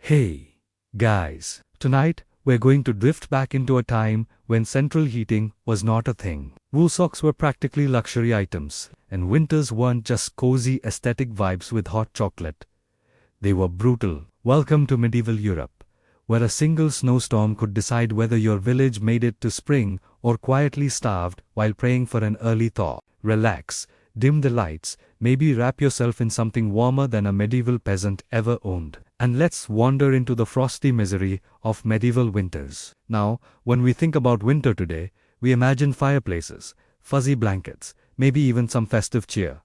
Hey, guys, tonight we're going to drift back into a time when central heating was not a thing. Wool socks were practically luxury items, and winters weren't just cozy aesthetic vibes with hot chocolate. They were brutal. Welcome to medieval Europe, where a single snowstorm could decide whether your village made it to spring or quietly starved while praying for an early thaw. Relax, dim the lights, maybe wrap yourself in something warmer than a medieval peasant ever owned, and let's wander into the frosty misery of medieval winters. Now, when we think about winter today, we imagine fireplaces, fuzzy blankets, maybe even some festive cheer.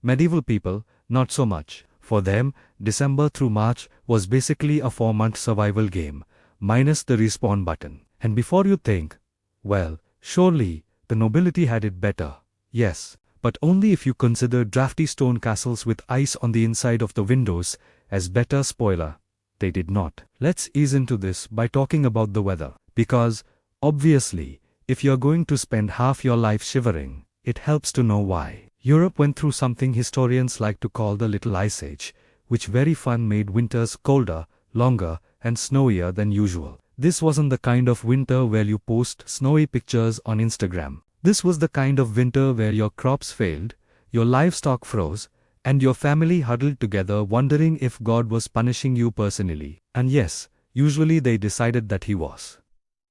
Medieval people, not so much. For them, December through March was basically a 4-month survival game, minus the respawn button. And before you think, well, surely the nobility had it better. Yes, but only if you consider drafty stone castles with ice on the inside of the windows as better. Spoiler, they did not. Let's ease into this by talking about the weather. Because, obviously, if you're going to spend half your life shivering, it helps to know why. Europe went through something historians like to call the Little Ice Age, which very fun made winters colder, longer, and snowier than usual. This wasn't the kind of winter where you post snowy pictures on Instagram. This was the kind of winter where your crops failed, your livestock froze, and your family huddled together wondering if God was punishing you personally. And yes, usually they decided that he was.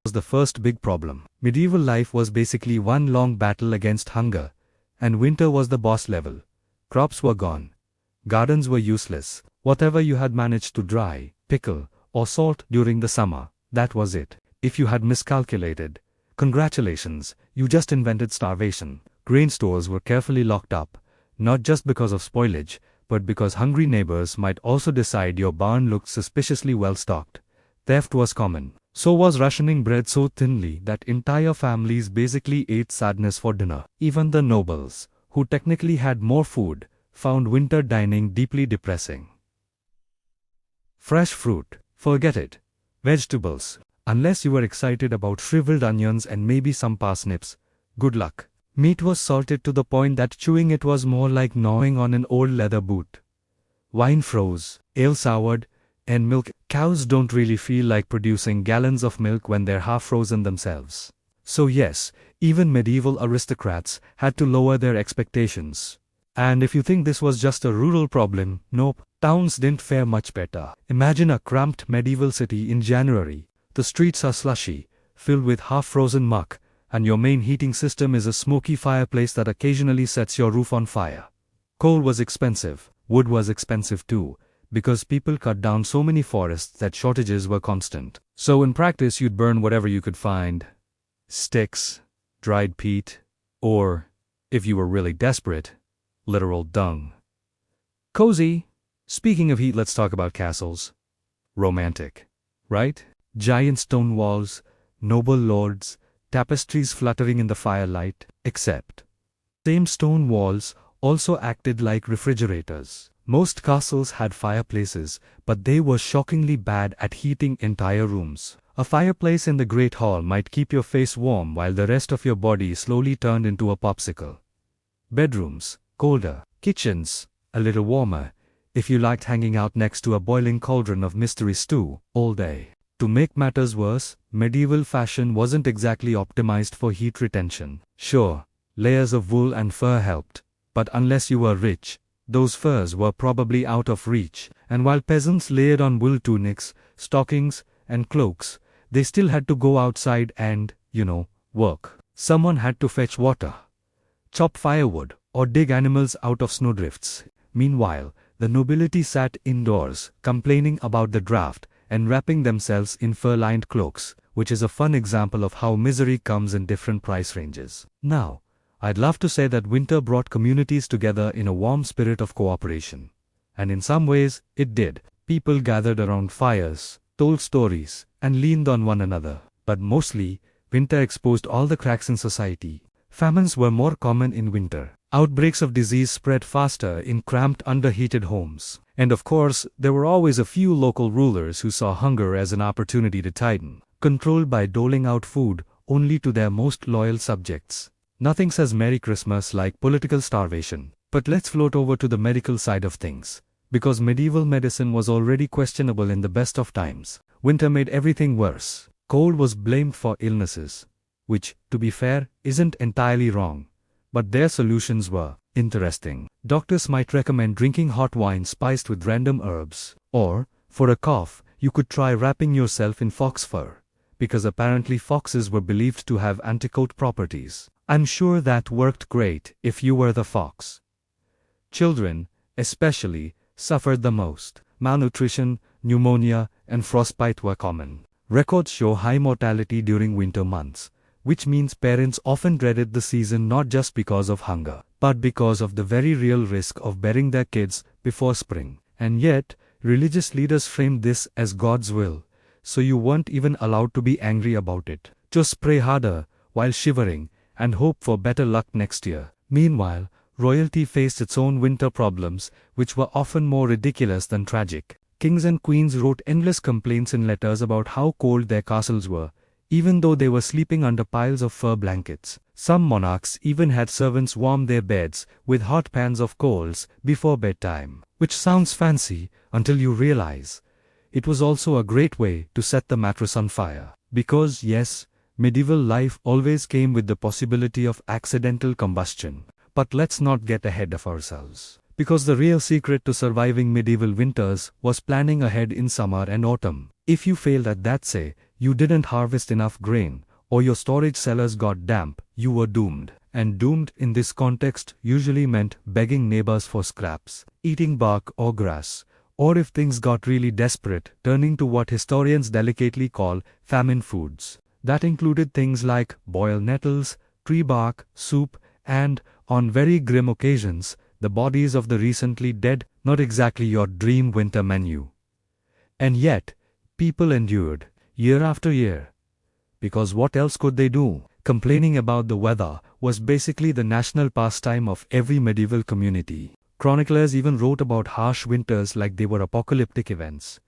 That was the first big problem. Medieval life was basically one long battle against hunger, and winter was the boss level. Crops were gone. Gardens were useless. Whatever you had managed to dry, pickle, or salt during the summer, that was it. If you had miscalculated, congratulations, you just invented starvation. Grain stores were carefully locked up, not just because of spoilage, but because hungry neighbors might also decide your barn looked suspiciously well stocked. Theft was common. So was rationing bread so thinly that entire families basically ate sadness for dinner. Even the nobles, who technically had more food, found winter dining deeply depressing. Fresh fruit, forget it. Vegetables, unless you were excited about shriveled onions and maybe some parsnips, good luck. Meat was salted to the point that chewing it was more like gnawing on an old leather boot. Wine froze, ale soured, and milk. Cows don't really feel like producing gallons of milk when they're half frozen themselves. So yes, even medieval aristocrats had to lower their expectations. And if you think this was just a rural problem, nope, towns didn't fare much better. Imagine a cramped medieval city in January. The streets are slushy, filled with half-frozen muck, and your main heating system is a smoky fireplace that occasionally sets your roof on fire. Coal was expensive. Wood was expensive too, because people cut down so many forests that shortages were constant. So in practice you'd burn whatever you could find. Sticks, dried peat, or, if you were really desperate, literal dung. Cozy. Speaking of heat, let's talk about castles. Romantic, right? Giant stone walls, noble lords, tapestries fluttering in the firelight, except same stone walls also acted like refrigerators. Most castles had fireplaces, but they were shockingly bad at heating entire rooms. A fireplace in the Great Hall might keep your face warm while the rest of your body slowly turned into a popsicle. Bedrooms, colder. Kitchens, a little warmer, if you liked hanging out next to a boiling cauldron of mystery stew all day. To make matters worse, medieval fashion wasn't exactly optimized for heat retention. Sure, layers of wool and fur helped, but unless you were rich, those furs were probably out of reach, and while peasants layered on wool tunics, stockings, and cloaks, they still had to go outside and, work. Someone had to fetch water, chop firewood, or dig animals out of snowdrifts. Meanwhile, the nobility sat indoors, complaining about the draft, and wrapping themselves in fur-lined cloaks, which is a fun example of how misery comes in different price ranges. Now, I'd love to say that winter brought communities together in a warm spirit of cooperation. And in some ways, it did. People gathered around fires, told stories, and leaned on one another. But mostly, winter exposed all the cracks in society. Famines were more common in winter. Outbreaks of disease spread faster in cramped, underheated homes. And of course, there were always a few local rulers who saw hunger as an opportunity to tighten, controlled by doling out food only to their most loyal subjects. Nothing says Merry Christmas like political starvation. But let's float over to the medical side of things. Because medieval medicine was already questionable in the best of times. Winter made everything worse. Cold was blamed for illnesses, which, to be fair, isn't entirely wrong. But their solutions were interesting. Doctors might recommend drinking hot wine spiced with random herbs. Or, for a cough, you could try wrapping yourself in fox fur, because apparently foxes were believed to have anticoat properties. I'm sure that worked great if you were the fox. Children, especially, suffered the most. Malnutrition, pneumonia, and frostbite were common. Records show high mortality during winter months, which means parents often dreaded the season not just because of hunger, but because of the very real risk of burying their kids before spring. And yet, religious leaders framed this as God's will, so you weren't even allowed to be angry about it. Just pray harder, while shivering, and hope for better luck next year. Meanwhile, royalty faced its own winter problems, which were often more ridiculous than tragic. Kings and queens wrote endless complaints in letters about how cold their castles were, even though they were sleeping under piles of fur blankets. Some monarchs even had servants warm their beds with hot pans of coals before bedtime, which sounds fancy until you realize it was also a great way to set the mattress on fire. Because yes, medieval life always came with the possibility of accidental combustion. But let's not get ahead of ourselves. Because the real secret to surviving medieval winters was planning ahead in summer and autumn. If you failed at that, say, you didn't harvest enough grain, or your storage cellars got damp, you were doomed. And doomed in this context usually meant begging neighbors for scraps, eating bark or grass, or if things got really desperate, turning to what historians delicately call famine foods. That included things like boiled nettles, tree bark, soup, and, on very grim occasions, the bodies of the recently dead. Not exactly your dream winter menu. And yet, people endured, year after year. Because what else could they do? Complaining about the weather was basically the national pastime of every medieval community. Chroniclers even wrote about harsh winters like they were apocalyptic events.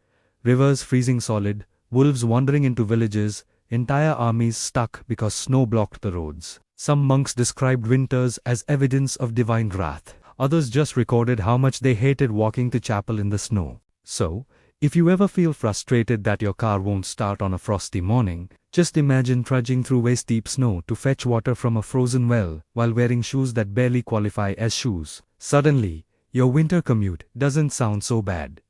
Rivers freezing solid, wolves wandering into villages, entire armies stuck because snow blocked the roads. Some monks described winters as evidence of divine wrath. Others just recorded how much they hated walking to chapel in the snow. So, if you ever feel frustrated that your car won't start on a frosty morning, just imagine trudging through waist-deep snow to fetch water from a frozen well while wearing shoes that barely qualify as shoes. Suddenly, your winter commute doesn't sound so bad.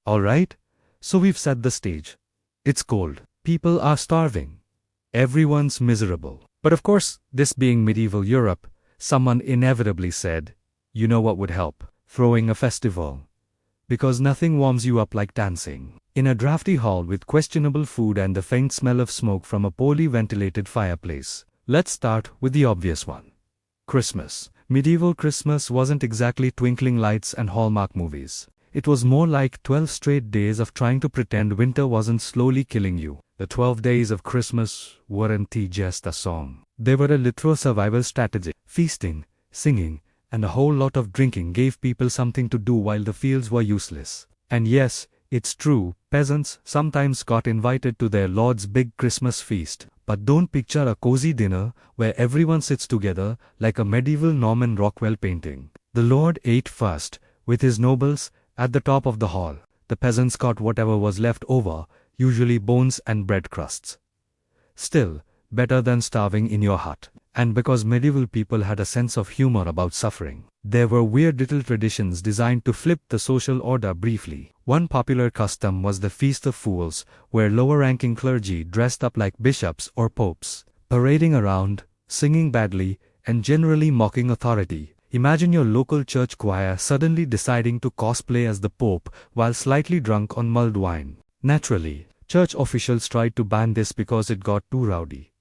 Alright, so we've set the stage. It's cold. People are starving. Everyone's miserable. But of course, this being medieval Europe, someone inevitably said, you know what would help? Throwing a festival. Because nothing warms you up like dancing. In a drafty hall with questionable food and the faint smell of smoke from a poorly ventilated fireplace. Let's start with the obvious one. Christmas. Medieval Christmas wasn't exactly twinkling lights and Hallmark movies. It was more like 12 straight days of trying to pretend winter wasn't slowly killing you. The 12 days of Christmas weren't just a song. They were a literal survival strategy. Feasting, singing, and a whole lot of drinking gave people something to do while the fields were useless. And yes, it's true, peasants sometimes got invited to their lord's big Christmas feast. But don't picture a cozy dinner where everyone sits together like a medieval Norman Rockwell painting. The lord ate first, with his nobles, at the top of the hall. The peasants got whatever was left over, usually bones and bread crusts. Still, better than starving in your hut. And because medieval people had a sense of humor about suffering, there were weird little traditions designed to flip the social order briefly. One popular custom was the Feast of Fools, where lower-ranking clergy dressed up like bishops or popes, parading around, singing badly, and generally mocking authority. Imagine your local church choir suddenly deciding to cosplay as the Pope while slightly drunk on mulled wine. Naturally, church officials tried to ban this because it got too rowdy.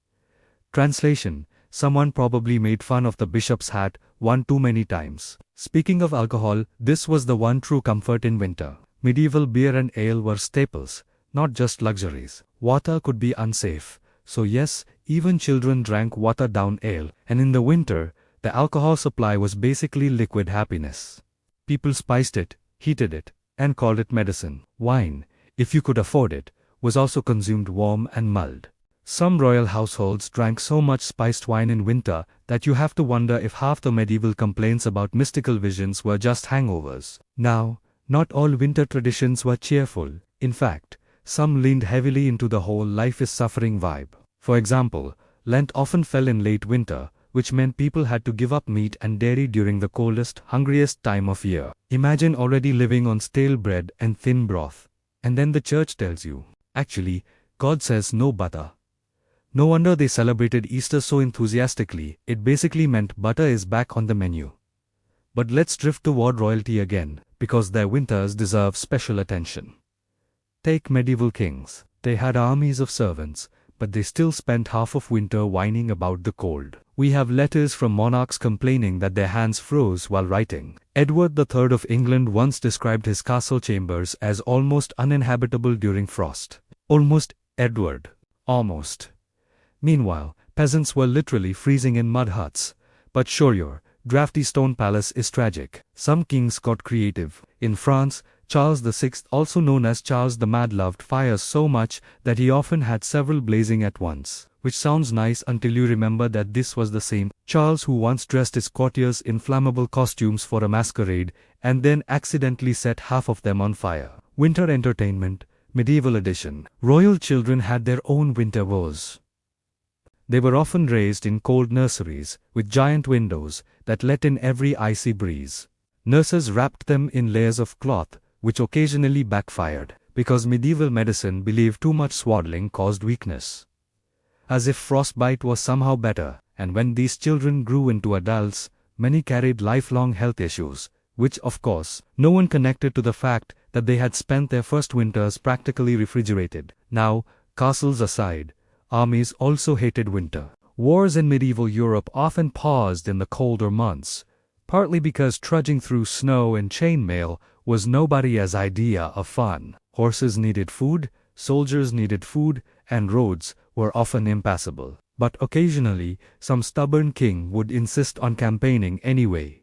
Translation: someone probably made fun of the bishop's hat one too many times. Speaking of alcohol, this was the one true comfort in winter. Medieval beer and ale were staples, not just luxuries. Water could be unsafe, so yes, even children drank watered-down ale, and in the winter, the alcohol supply was basically liquid happiness. People spiced it, heated it, and called it medicine. Wine, if you could afford it, was also consumed warm and mulled. Some royal households drank so much spiced wine in winter that you have to wonder if half the medieval complaints about mystical visions were just hangovers. Now, not all winter traditions were cheerful. In fact, some leaned heavily into the whole life is suffering vibe. For example, Lent often fell in late winter, which meant people had to give up meat and dairy during the coldest, hungriest time of year. Imagine already living on stale bread and thin broth. And then the church tells you, actually, God says no butter. No wonder they celebrated Easter so enthusiastically. It basically meant butter is back on the menu. But let's drift toward royalty again, because their winters deserve special attention. Take medieval kings. They had armies of servants, but they still spent half of winter whining about the cold. We have letters from monarchs complaining that their hands froze while writing. Edward III of England once described his castle chambers as almost uninhabitable during frost. Almost, Edward. Almost. Meanwhile, peasants were literally freezing in mud huts. But sure, your drafty stone palace is tragic. Some kings got creative. In France, Charles VI, also known as Charles the Mad, loved fires so much that he often had several blazing at once. Which sounds nice until you remember that this was the same Charles who once dressed his courtiers in flammable costumes for a masquerade and then accidentally set half of them on fire. Winter entertainment, medieval edition. Royal children had their own winter woes. They were often raised in cold nurseries, with giant windows that let in every icy breeze. Nurses wrapped them in layers of cloth, which occasionally backfired, because medieval medicine believed too much swaddling caused weakness. As if frostbite was somehow better, and when these children grew into adults, many carried lifelong health issues, which of course, no one connected to the fact that they had spent their first winters practically refrigerated. Now, castles aside, armies also hated winter. Wars in medieval Europe often paused in the colder months, partly because trudging through snow and chainmail was nobody's idea of fun. Horses needed food, soldiers needed food, and roads were often impassable. But occasionally, some stubborn king would insist on campaigning anyway.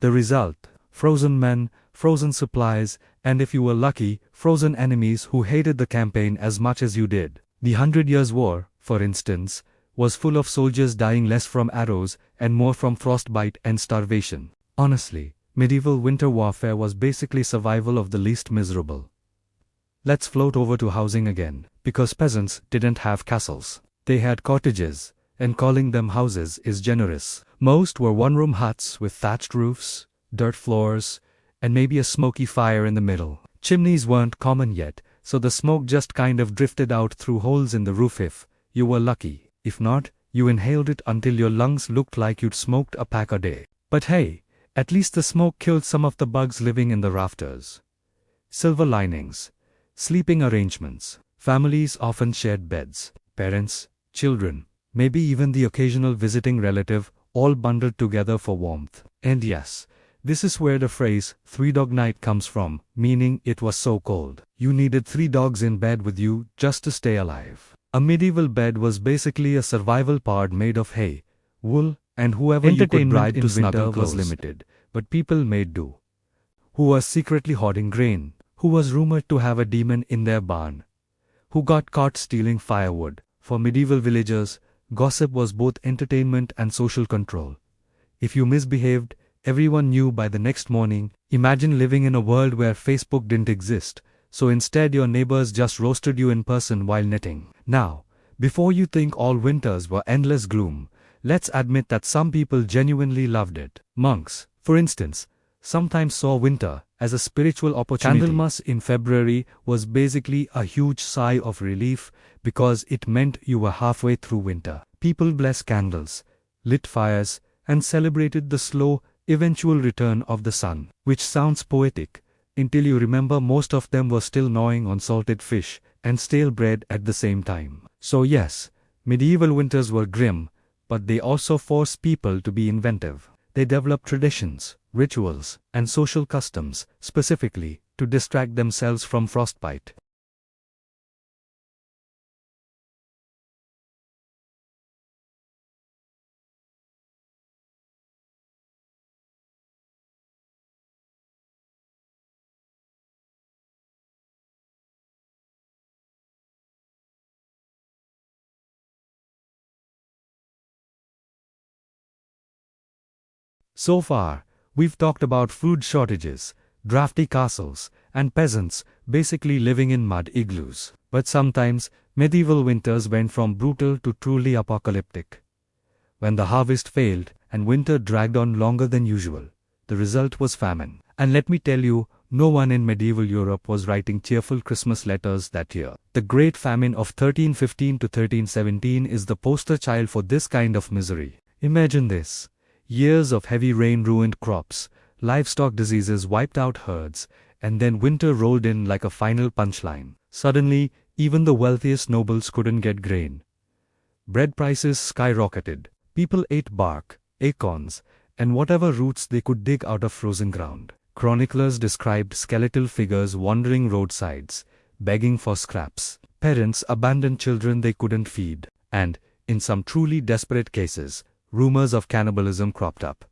The result: frozen men, frozen supplies, and if you were lucky, frozen enemies who hated the campaign as much as you did. The 100 Years' War, for instance, was full of soldiers dying less from arrows and more from frostbite and starvation. Honestly, medieval winter warfare was basically survival of the least miserable. Let's float over to housing again, because peasants didn't have castles. They had cottages, and calling them houses is generous. Most were one-room huts with thatched roofs, dirt floors, and maybe a smoky fire in the middle. Chimneys weren't common yet, so the smoke just kind of drifted out through holes in the roof if you were lucky. If not, you inhaled it until your lungs looked like you'd smoked a pack a day. But hey, at least the smoke killed some of the bugs living in the rafters. Silver linings. Sleeping arrangements. Families often shared beds. Parents, children, maybe even the occasional visiting relative, all bundled together for warmth. And yes, this is where the phrase, three-dog night comes from, meaning it was so cold. You needed 3 dogs in bed with you just to stay alive. A medieval bed was basically a survival pod made of hay, wool, and whoever you could bribe to snuggle was limited, but people made do. Who was secretly hoarding grain, who was rumored to have a demon in their barn, who got caught stealing firewood. For medieval villagers, gossip was both entertainment and social control. If you misbehaved, everyone knew by the next morning. Imagine living in a world where Facebook didn't exist, so instead your neighbors just roasted you in person while knitting. Now, before you think all winters were endless gloom, let's admit that some people genuinely loved it. Monks, for instance, sometimes saw winter as a spiritual opportunity. Candlemas in February was basically a huge sigh of relief because it meant you were halfway through winter. People blessed candles, lit fires, and celebrated the slow, eventual return of the sun, which sounds poetic, until you remember most of them were still gnawing on salted fish and stale bread at the same time. So yes, medieval winters were grim, but they also forced people to be inventive. They developed traditions, rituals, and social customs, specifically, to distract themselves from frostbite. So far, we've talked about food shortages, drafty castles, and peasants basically living in mud igloos. But sometimes, medieval winters went from brutal to truly apocalyptic. When the harvest failed and winter dragged on longer than usual, the result was famine. And let me tell you, no one in medieval Europe was writing cheerful Christmas letters that year. The Great Famine of 1315 to 1317 is the poster child for this kind of misery. Imagine this. Years of heavy rain ruined crops, livestock diseases wiped out herds, and then winter rolled in like a final punchline. Suddenly, even the wealthiest nobles couldn't get grain. Bread prices skyrocketed. People ate bark, acorns, and whatever roots they could dig out of frozen ground. Chroniclers described skeletal figures wandering roadsides, begging for scraps. Parents abandoned children they couldn't feed. And, in some truly desperate cases, rumors of cannibalism cropped up.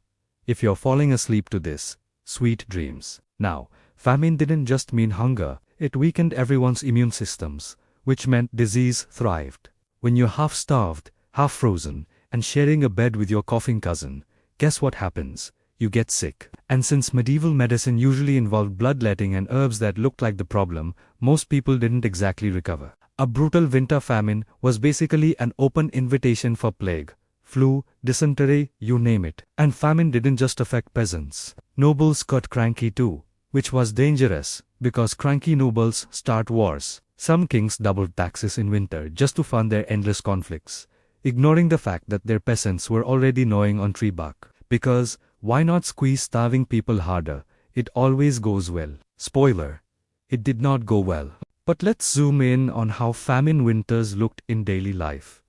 If you're falling asleep to this, sweet dreams. Now, famine didn't just mean hunger, it weakened everyone's immune systems, which meant disease thrived. When you're half starved, half frozen, and sharing a bed with your coughing cousin, guess what happens? You get sick. And since medieval medicine usually involved bloodletting and herbs that looked like the problem, most people didn't exactly recover. A brutal winter famine was basically an open invitation for plague, flu, dysentery, you name it. And famine didn't just affect peasants. Nobles got cranky too, which was dangerous, because cranky nobles start wars. Some kings doubled taxes in winter just to fund their endless conflicts, ignoring the fact that their peasants were already gnawing on tree bark. Because, why not squeeze starving people harder? It always goes well. Spoiler: it did not go well. But let's zoom in on how famine winters looked in daily life.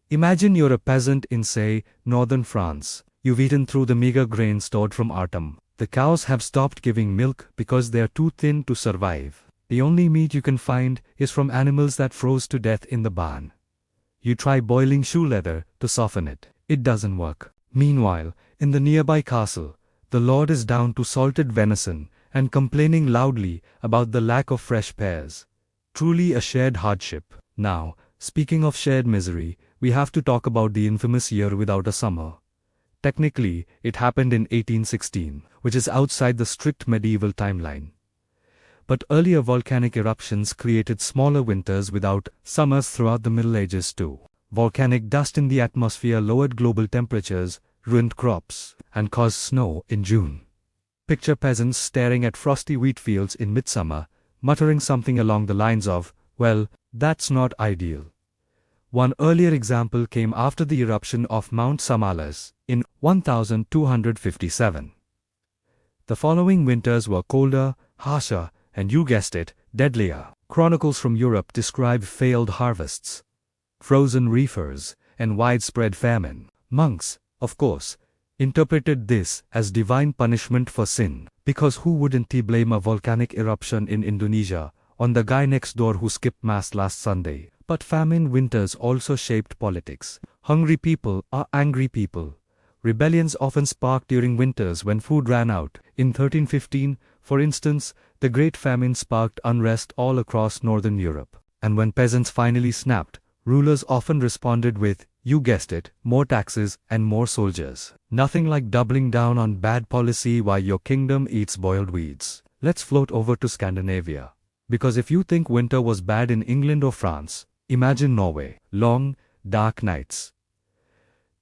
Imagine you're a peasant in, say, northern France. You've eaten through the meager grain stored from autumn. The cows have stopped giving milk because they're too thin to survive. The only meat you can find is from animals that froze to death in the barn. You try boiling shoe leather to soften it. It doesn't work. Meanwhile, in the nearby castle, the lord is down to salted venison and complaining loudly about the lack of fresh pears. Truly a shared hardship. Now, speaking of shared misery, we have to talk about the infamous year without a summer. Technically, it happened in 1816, which is outside the strict medieval timeline. But earlier volcanic eruptions created smaller winters without summers throughout the Middle Ages too. Volcanic dust in the atmosphere lowered global temperatures, ruined crops, and caused snow in June. Picture peasants staring at frosty wheat fields in midsummer, muttering something along the lines of, "Well, that's not ideal." One earlier example came after the eruption of Mount Samalas in 1257. The following winters were colder, harsher, and you guessed it, deadlier. Chronicles from Europe describe failed harvests, frozen reefers, and widespread famine. Monks, of course, interpreted this as divine punishment for sin, because who wouldn't blame a volcanic eruption in Indonesia on the guy next door who skipped mass last Sunday? But famine winters also shaped politics. Hungry people are angry people. Rebellions often sparked during winters when food ran out. In 1315, for instance, the Great Famine sparked unrest all across northern Europe. And when peasants finally snapped, rulers often responded with, you guessed it, more taxes and more soldiers. Nothing like doubling down on bad policy while your kingdom eats boiled weeds. Let's float over to Scandinavia. Because if you think winter was bad in England or France, imagine Norway. Long, dark nights,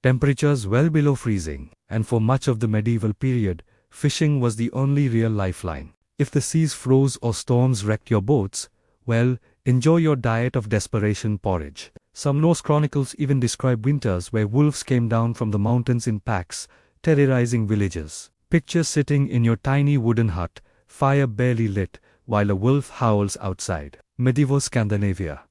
temperatures well below freezing, and for much of the medieval period, fishing was the only real lifeline. If the seas froze or storms wrecked your boats, well, enjoy your diet of desperation porridge. Some Norse chronicles even describe winters where wolves came down from the mountains in packs, terrorizing villages. Picture sitting in your tiny wooden hut, fire barely lit, while a wolf howls outside. Medieval Scandinavia.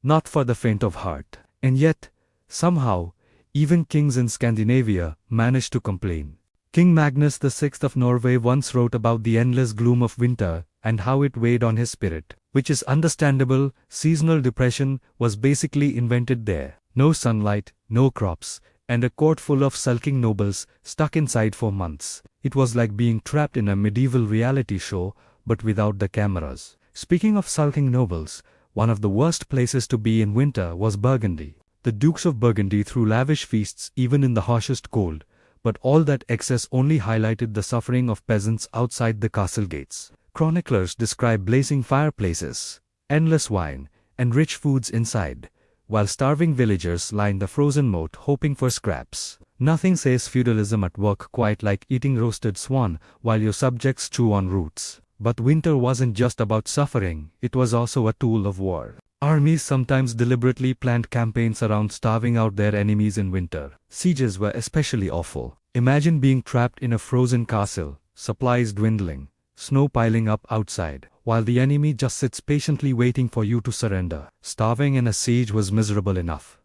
Not for the faint of heart. And yet, somehow, even kings in Scandinavia managed to complain. King Magnus VI of Norway once wrote about the endless gloom of winter and how it weighed on his spirit. Which is understandable. Seasonal depression was basically invented there. No sunlight, no crops, and a court full of sulking nobles stuck inside for months. It was like being trapped in a medieval reality show, but without the cameras. Speaking of sulking nobles, one of the worst places to be in winter was Burgundy. The Dukes of Burgundy threw lavish feasts even in the harshest cold, but all that excess only highlighted the suffering of peasants outside the castle gates. Chroniclers describe blazing fireplaces, endless wine, and rich foods inside, while starving villagers lined the frozen moat hoping for scraps. Nothing says feudalism at work quite like eating roasted swan while your subjects chew on roots. But winter wasn't just about suffering, it was also a tool of war. Armies sometimes deliberately planned campaigns around starving out their enemies in winter. Sieges were especially awful. Imagine being trapped in a frozen castle, supplies dwindling, snow piling up outside, while the enemy just sits patiently waiting for you to surrender. Starving in a siege was miserable enough.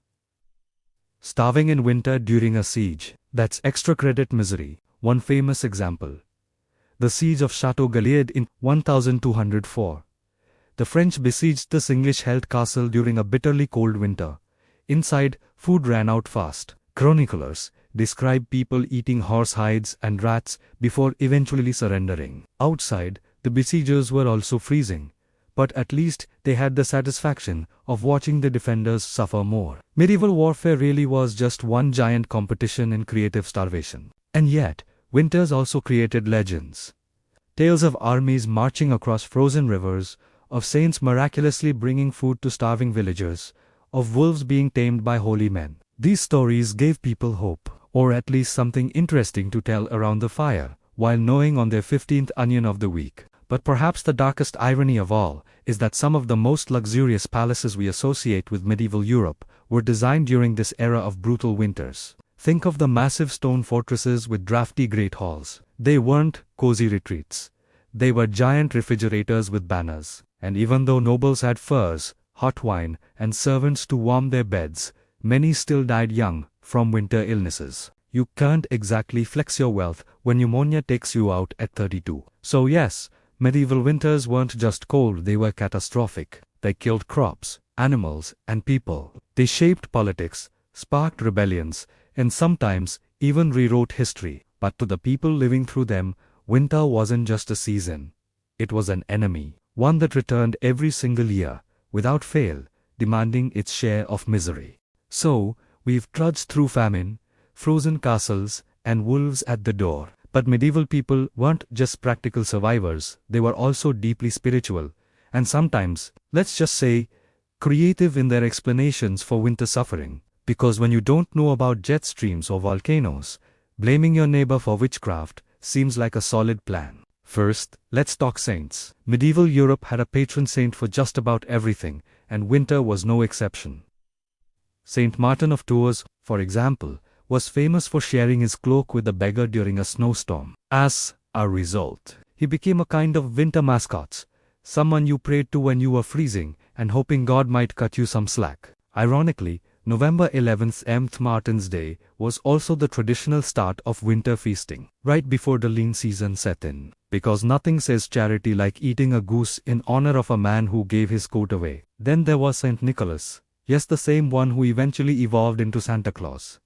Starving in winter during a siege, that's extra credit misery. One famous example: the siege of Chateau Galliard in 1204. The French besieged this English-held castle during a bitterly cold winter. Inside, food ran out fast. Chroniclers describe people eating horse hides and rats before eventually surrendering. Outside, the besiegers were also freezing, but at least they had the satisfaction of watching the defenders suffer more. Medieval warfare really was just one giant competition in creative starvation. And yet, winters also created legends. Tales of armies marching across frozen rivers, of saints miraculously bringing food to starving villagers, of wolves being tamed by holy men. These stories gave people hope, or at least something interesting to tell around the fire, while gnawing on their 15th onion of the week. But perhaps the darkest irony of all is that some of the most luxurious palaces we associate with medieval Europe were designed during this era of brutal winters. Think of the massive stone fortresses with drafty great halls. They weren't cozy retreats. They were giant refrigerators with banners. And even though nobles had furs, hot wine, and servants to warm their beds, many still died young from winter illnesses. You can't exactly flex your wealth when pneumonia takes you out at 32. So yes, medieval winters weren't just cold, they were catastrophic. They killed crops, animals, and people. They shaped politics, sparked rebellions, and sometimes even rewrote history. But to the people living through them, winter wasn't just a season. It was an enemy. One that returned every single year, without fail, demanding its share of misery. So, we've trudged through famine, frozen castles, and wolves at the door. But medieval people weren't just practical survivors, they were also deeply spiritual, and sometimes, let's just say, creative in their explanations for winter suffering. Because when you don't know about jet streams or volcanoes, blaming your neighbor for witchcraft seems like a solid plan. First, let's talk saints. Medieval Europe had a patron saint for just about everything, and winter was no exception. Saint Martin of Tours, for example, was famous for sharing his cloak with a beggar during a snowstorm. As a result, he became a kind of winter mascot, someone you prayed to when you were freezing and hoping God might cut you some slack. Ironically, November 11th, St. Martin's Day, was also the traditional start of winter feasting, right before the lean season set in. Because nothing says charity like eating a goose in honor of a man who gave his coat away. Then there was St. Nicholas, yes, the same one who eventually evolved into Santa Claus.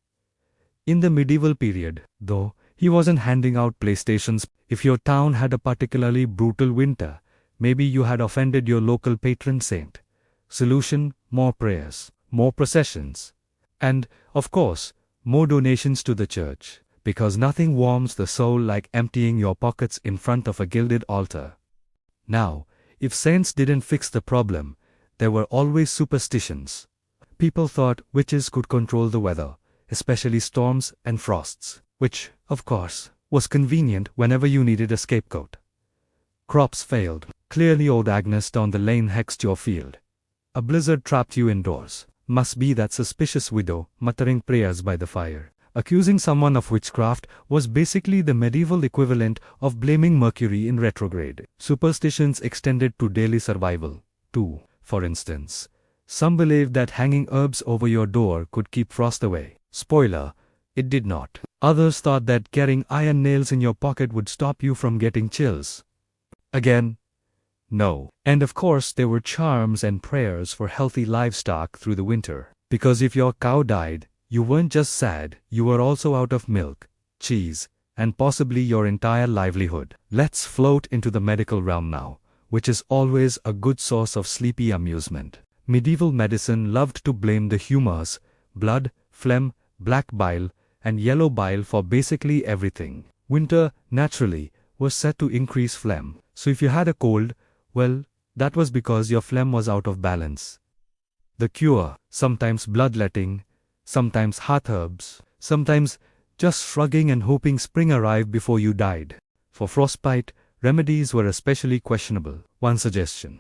In the medieval period, though, he wasn't handing out PlayStations. If your town had a particularly brutal winter, maybe you had offended your local patron saint. Solution: more prayers, more processions, and, of course, more donations to the church. Because nothing warms the soul like emptying your pockets in front of a gilded altar. Now, if saints didn't fix the problem, there were always superstitions. People thought witches could control the weather, especially storms and frosts, which, of course, was convenient whenever you needed a scapegoat. Crops failed. Clearly old Agnes down the lane hexed your field. A blizzard trapped you indoors. Must be that suspicious widow muttering prayers by the fire. Accusing someone of witchcraft was basically the medieval equivalent of blaming Mercury in retrograde. Superstitions extended to daily survival, too. For instance, some believed that hanging herbs over your door could keep frost away. Spoiler, it did not. Others thought that carrying iron nails in your pocket would stop you from getting chills. Again, no. And of course there were charms and prayers for healthy livestock through the winter. Because if your cow died, you weren't just sad, you were also out of milk, cheese, and possibly your entire livelihood. Let's float into the medical realm now, which is always a good source of sleepy amusement. Medieval medicine loved to blame the humors, blood, phlegm, black bile, and yellow bile for basically everything. Winter, naturally, was said to increase phlegm. So if you had a cold, well, that was because your phlegm was out of balance. The cure, sometimes bloodletting, sometimes hearth herbs, sometimes just shrugging and hoping spring arrived before you died. For frostbite, remedies were especially questionable. One suggestion: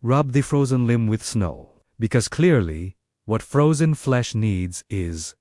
rub the frozen limb with snow, because clearly, what frozen flesh needs is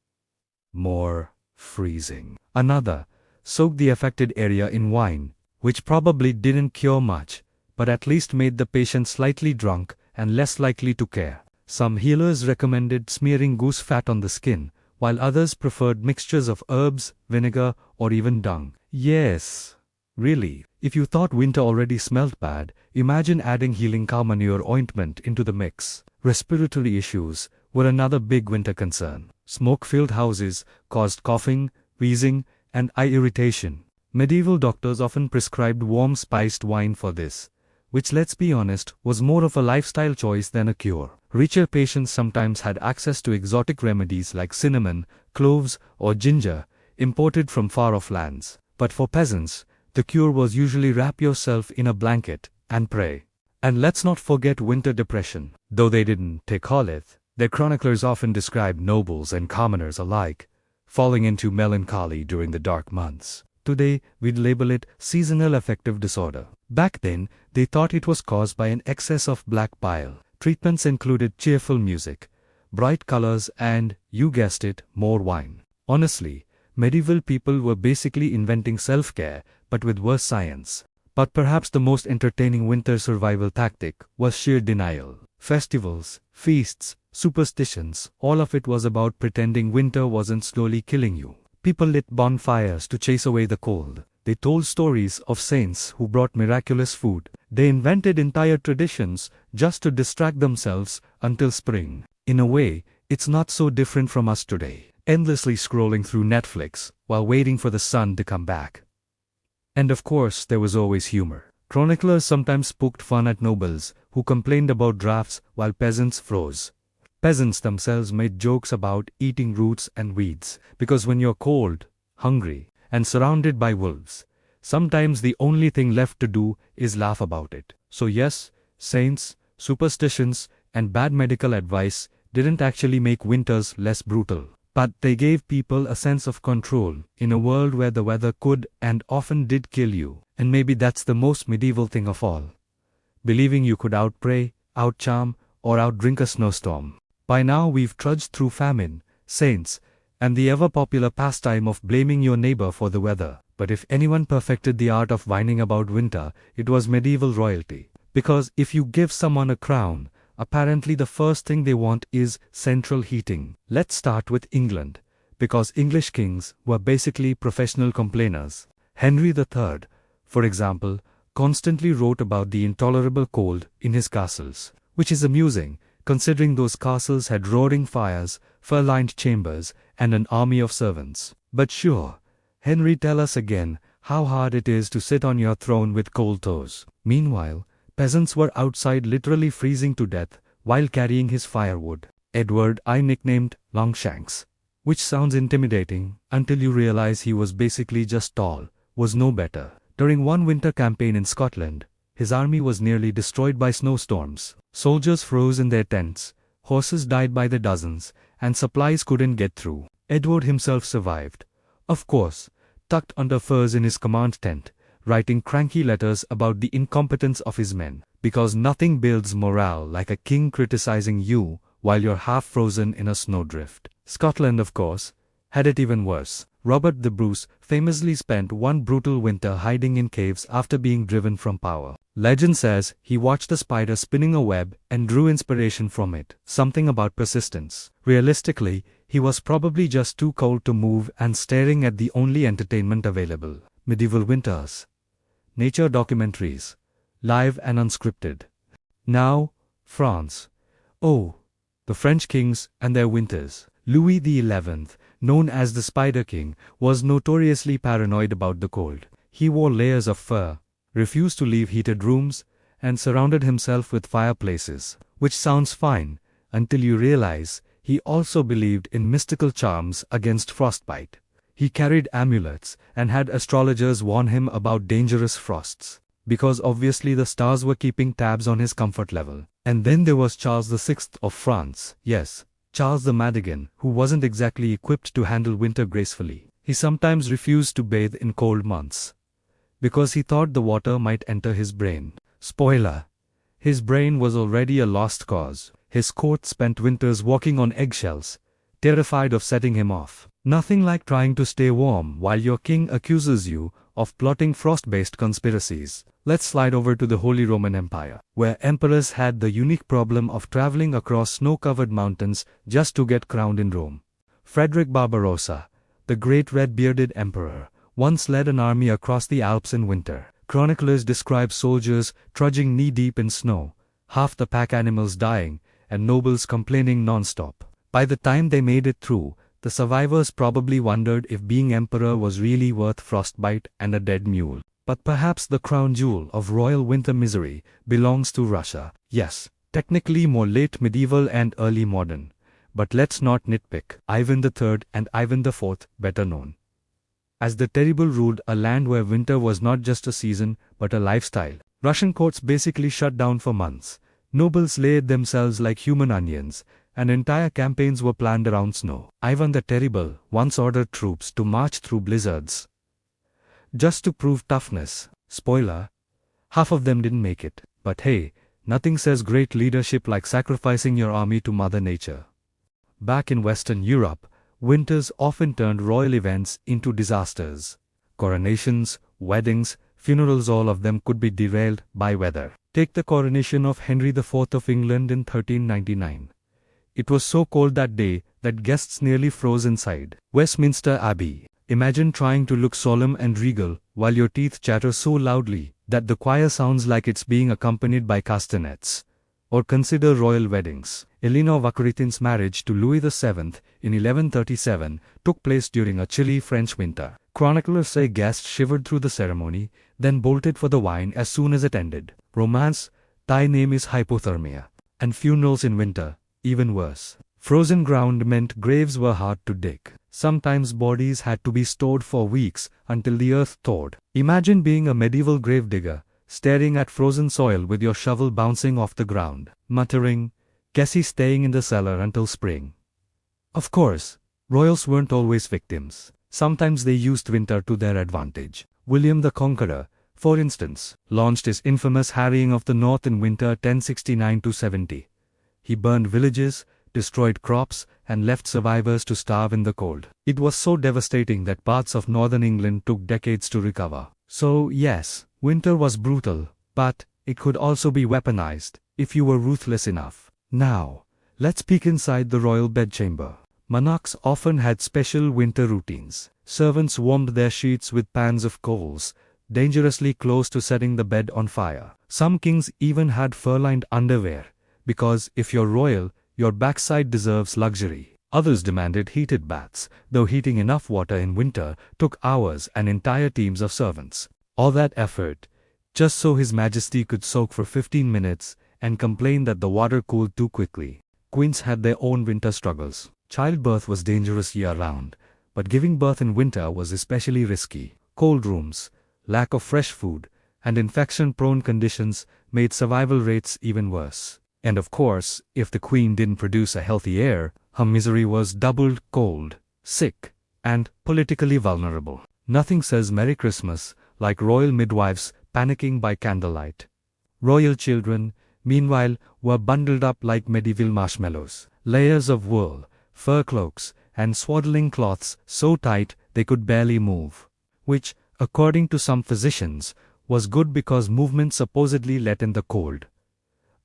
more freezing. Another: soak the affected area in wine, which probably didn't cure much, but at least made the patient slightly drunk and less likely to care. Some healers recommended smearing goose fat on the skin, while others preferred mixtures of herbs, vinegar, or even dung. Yes, really, if you thought winter already smelled bad, imagine adding healing cow manure ointment into the mix. Respiratory issues were another big winter concern. Smoke-filled houses caused coughing, wheezing, and eye irritation. Medieval doctors often prescribed warm spiced wine for this, which, let's be honest, was more of a lifestyle choice than a cure. Richer patients sometimes had access to exotic remedies like cinnamon, cloves, or ginger, imported from far-off lands. But for peasants, the cure was usually wrap yourself in a blanket and pray. And let's not forget winter depression. Though they didn't call it, their chroniclers often described nobles and commoners alike falling into melancholy during the dark months. Today, we'd label it seasonal affective disorder. Back then, they thought it was caused by an excess of black bile. Treatments included cheerful music, bright colors, and, you guessed it, more wine. Honestly, medieval people were basically inventing self-care, but with worse science. But perhaps the most entertaining winter survival tactic was sheer denial. Festivals, feasts, superstitions, all of it was about pretending winter wasn't slowly killing you. People lit bonfires to chase away the cold. They told stories of saints who brought miraculous food. They invented entire traditions just to distract themselves until spring. In a way, it's not so different from us today, endlessly scrolling through Netflix while waiting for the sun to come back. And of course, there was always humor. Chroniclers sometimes poked fun at nobles who complained about drafts while peasants froze. Peasants themselves made jokes about eating roots and weeds, because when you're cold, hungry, and surrounded by wolves, sometimes the only thing left to do is laugh about it. So yes, saints, superstitions, and bad medical advice didn't actually make winters less brutal, but they gave people a sense of control in a world where the weather could and often did kill you. And maybe that's the most medieval thing of all: believing you could outpray, outcharm, or outdrink a snowstorm. By now we've trudged through famine, saints, and the ever-popular pastime of blaming your neighbor for the weather. But if anyone perfected the art of whining about winter, it was medieval royalty. Because if you give someone a crown, apparently the first thing they want is central heating. Let's start with England, because English kings were basically professional complainers. Henry III, for example, constantly wrote about the intolerable cold in his castles, which is amusing, considering those castles had roaring fires, fur-lined chambers, and an army of servants. But sure, Henry, tell us again how hard it is to sit on your throne with cold toes. Meanwhile, peasants were outside literally freezing to death while carrying his firewood. Edward I nicknamed Longshanks, which sounds intimidating until you realize he was basically just tall, was no better. During one winter campaign in Scotland, his army was nearly destroyed by snowstorms. Soldiers froze in their tents, horses died by the dozens, and supplies couldn't get through. Edward himself survived, of course, tucked under furs in his command tent, writing cranky letters about the incompetence of his men, because nothing builds morale like a king criticizing you while you're half frozen in a snowdrift. Scotland, of course, had it even worse. Robert the Bruce famously spent one brutal winter hiding in caves after being driven from power. Legend says he watched a spider spinning a web and drew inspiration from it, something about persistence. Realistically, he was probably just too cold to move and staring at the only entertainment available: medieval winters. Nature documentaries, live and unscripted. Now, France. Oh, the French kings and their winters. Louis XI, known as the Spider King, was notoriously paranoid about the cold. He wore layers of fur, refused to leave heated rooms, and surrounded himself with fireplaces. Which sounds fine, until you realize He also believed in mystical charms against frostbite. He carried amulets and had astrologers warn him about dangerous frosts, because obviously the stars were keeping tabs on his comfort level. And then there was Charles VI of France, yes, Charles the Madigan, who wasn't exactly equipped to handle winter gracefully. He sometimes refused to bathe in cold months, because he thought the water might enter his brain. Spoiler: his brain was already a lost cause. His court spent winters walking on eggshells, terrified of setting him off. Nothing like trying to stay warm while your king accuses you of plotting frost-based conspiracies. Let's slide over to the Holy Roman Empire, where emperors had the unique problem of traveling across snow-covered mountains just to get crowned in Rome. Frederick Barbarossa, the great red-bearded emperor, once led an army across the Alps in winter. Chroniclers describe soldiers trudging knee-deep in snow, half the pack animals dying, and nobles complaining non-stop. By the time they made it through, the survivors probably wondered if being emperor was really worth frostbite and a dead mule. But perhaps the crown jewel of royal winter misery belongs to Russia. Yes, technically more late medieval and early modern. But let's not nitpick. Ivan III and Ivan IV, better known as the Terrible, ruled a land where winter was not just a season, but a lifestyle. Russian courts basically shut down for months. Nobles laid themselves like human onions, and entire campaigns were planned around snow. Ivan the Terrible once ordered troops to march through blizzards just to prove toughness. Spoiler: half of them didn't make it. But hey, nothing says great leadership like sacrificing your army to Mother Nature. Back in Western Europe, winters often turned royal events into disasters. Coronations, weddings, funerals, all of them could be derailed by weather. Take the coronation of Henry IV of England in 1399. It was so cold that day that guests nearly froze inside. Westminster Abbey. Imagine trying to look solemn and regal while your teeth chatter so loudly that the choir sounds like it's being accompanied by castanets. Or consider royal weddings. Eleanor Vakaritin's marriage to Louis VII in 1137 took place during a chilly French winter. Chroniclers say guests shivered through the ceremony, then bolted for the wine as soon as it ended. Romance: thy name is hypothermia. And funerals in winter, even worse. Frozen ground meant graves were hard to dig. Sometimes bodies had to be stored for weeks until the earth thawed. Imagine being a medieval gravedigger, staring at frozen soil with your shovel bouncing off the ground, muttering, "Guess he's staying in the cellar until spring." Of course, royals weren't always victims. Sometimes they used winter to their advantage. William the Conqueror, for instance, launched his infamous harrying of the north in winter 1069–70. He burned villages, destroyed crops, and left survivors to starve in the cold. It was so devastating that parts of northern England took decades to recover. So yes, winter was brutal, but it could also be weaponized if you were ruthless enough. Now, let's peek inside the royal bedchamber. Monarchs often had special winter routines. Servants warmed their sheets with pans of coals, dangerously close to setting the bed on fire. Some kings even had fur-lined underwear, because if you're royal, your backside deserves luxury. Others demanded heated baths, though heating enough water in winter took hours and entire teams of servants. All that effort, just so His Majesty could soak for 15 minutes and complain that the water cooled too quickly. Queens had their own winter struggles. Childbirth was dangerous year-round, but giving birth in winter was especially risky. Cold rooms, lack of fresh food, and infection-prone conditions made survival rates even worse. And of course, if the queen didn't produce a healthy heir, her misery was doubled: cold, sick, and politically vulnerable. Nothing says Merry Christmas like royal midwives panicking by candlelight. Royal children, meanwhile, were bundled up like medieval marshmallows. Layers of wool, fur cloaks, and swaddling cloths so tight they could barely move. Which, according to some physicians, was good because movement supposedly let in the cold.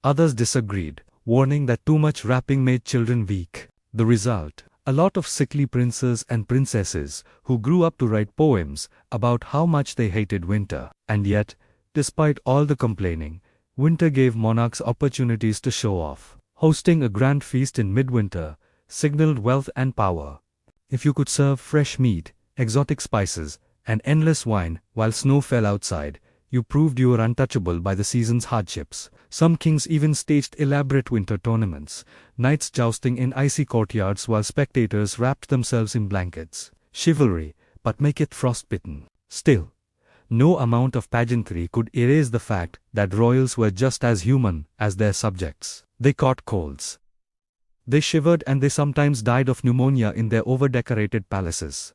Others disagreed, warning that too much wrapping made children weak. The result: a lot of sickly princes and princesses who grew up to write poems about how much they hated winter. And yet, despite all the complaining, winter gave monarchs opportunities to show off. Hosting a grand feast in midwinter signaled wealth and power. If you could serve fresh meat, exotic spices, and endless wine while snow fell outside, you proved you were untouchable by the season's hardships. Some kings even staged elaborate winter tournaments, knights jousting in icy courtyards while spectators wrapped themselves in blankets. Chivalry, but make it frostbitten. Still, no amount of pageantry could erase the fact that royals were just as human as their subjects. They caught colds. They shivered and they sometimes died of pneumonia in their over-decorated palaces.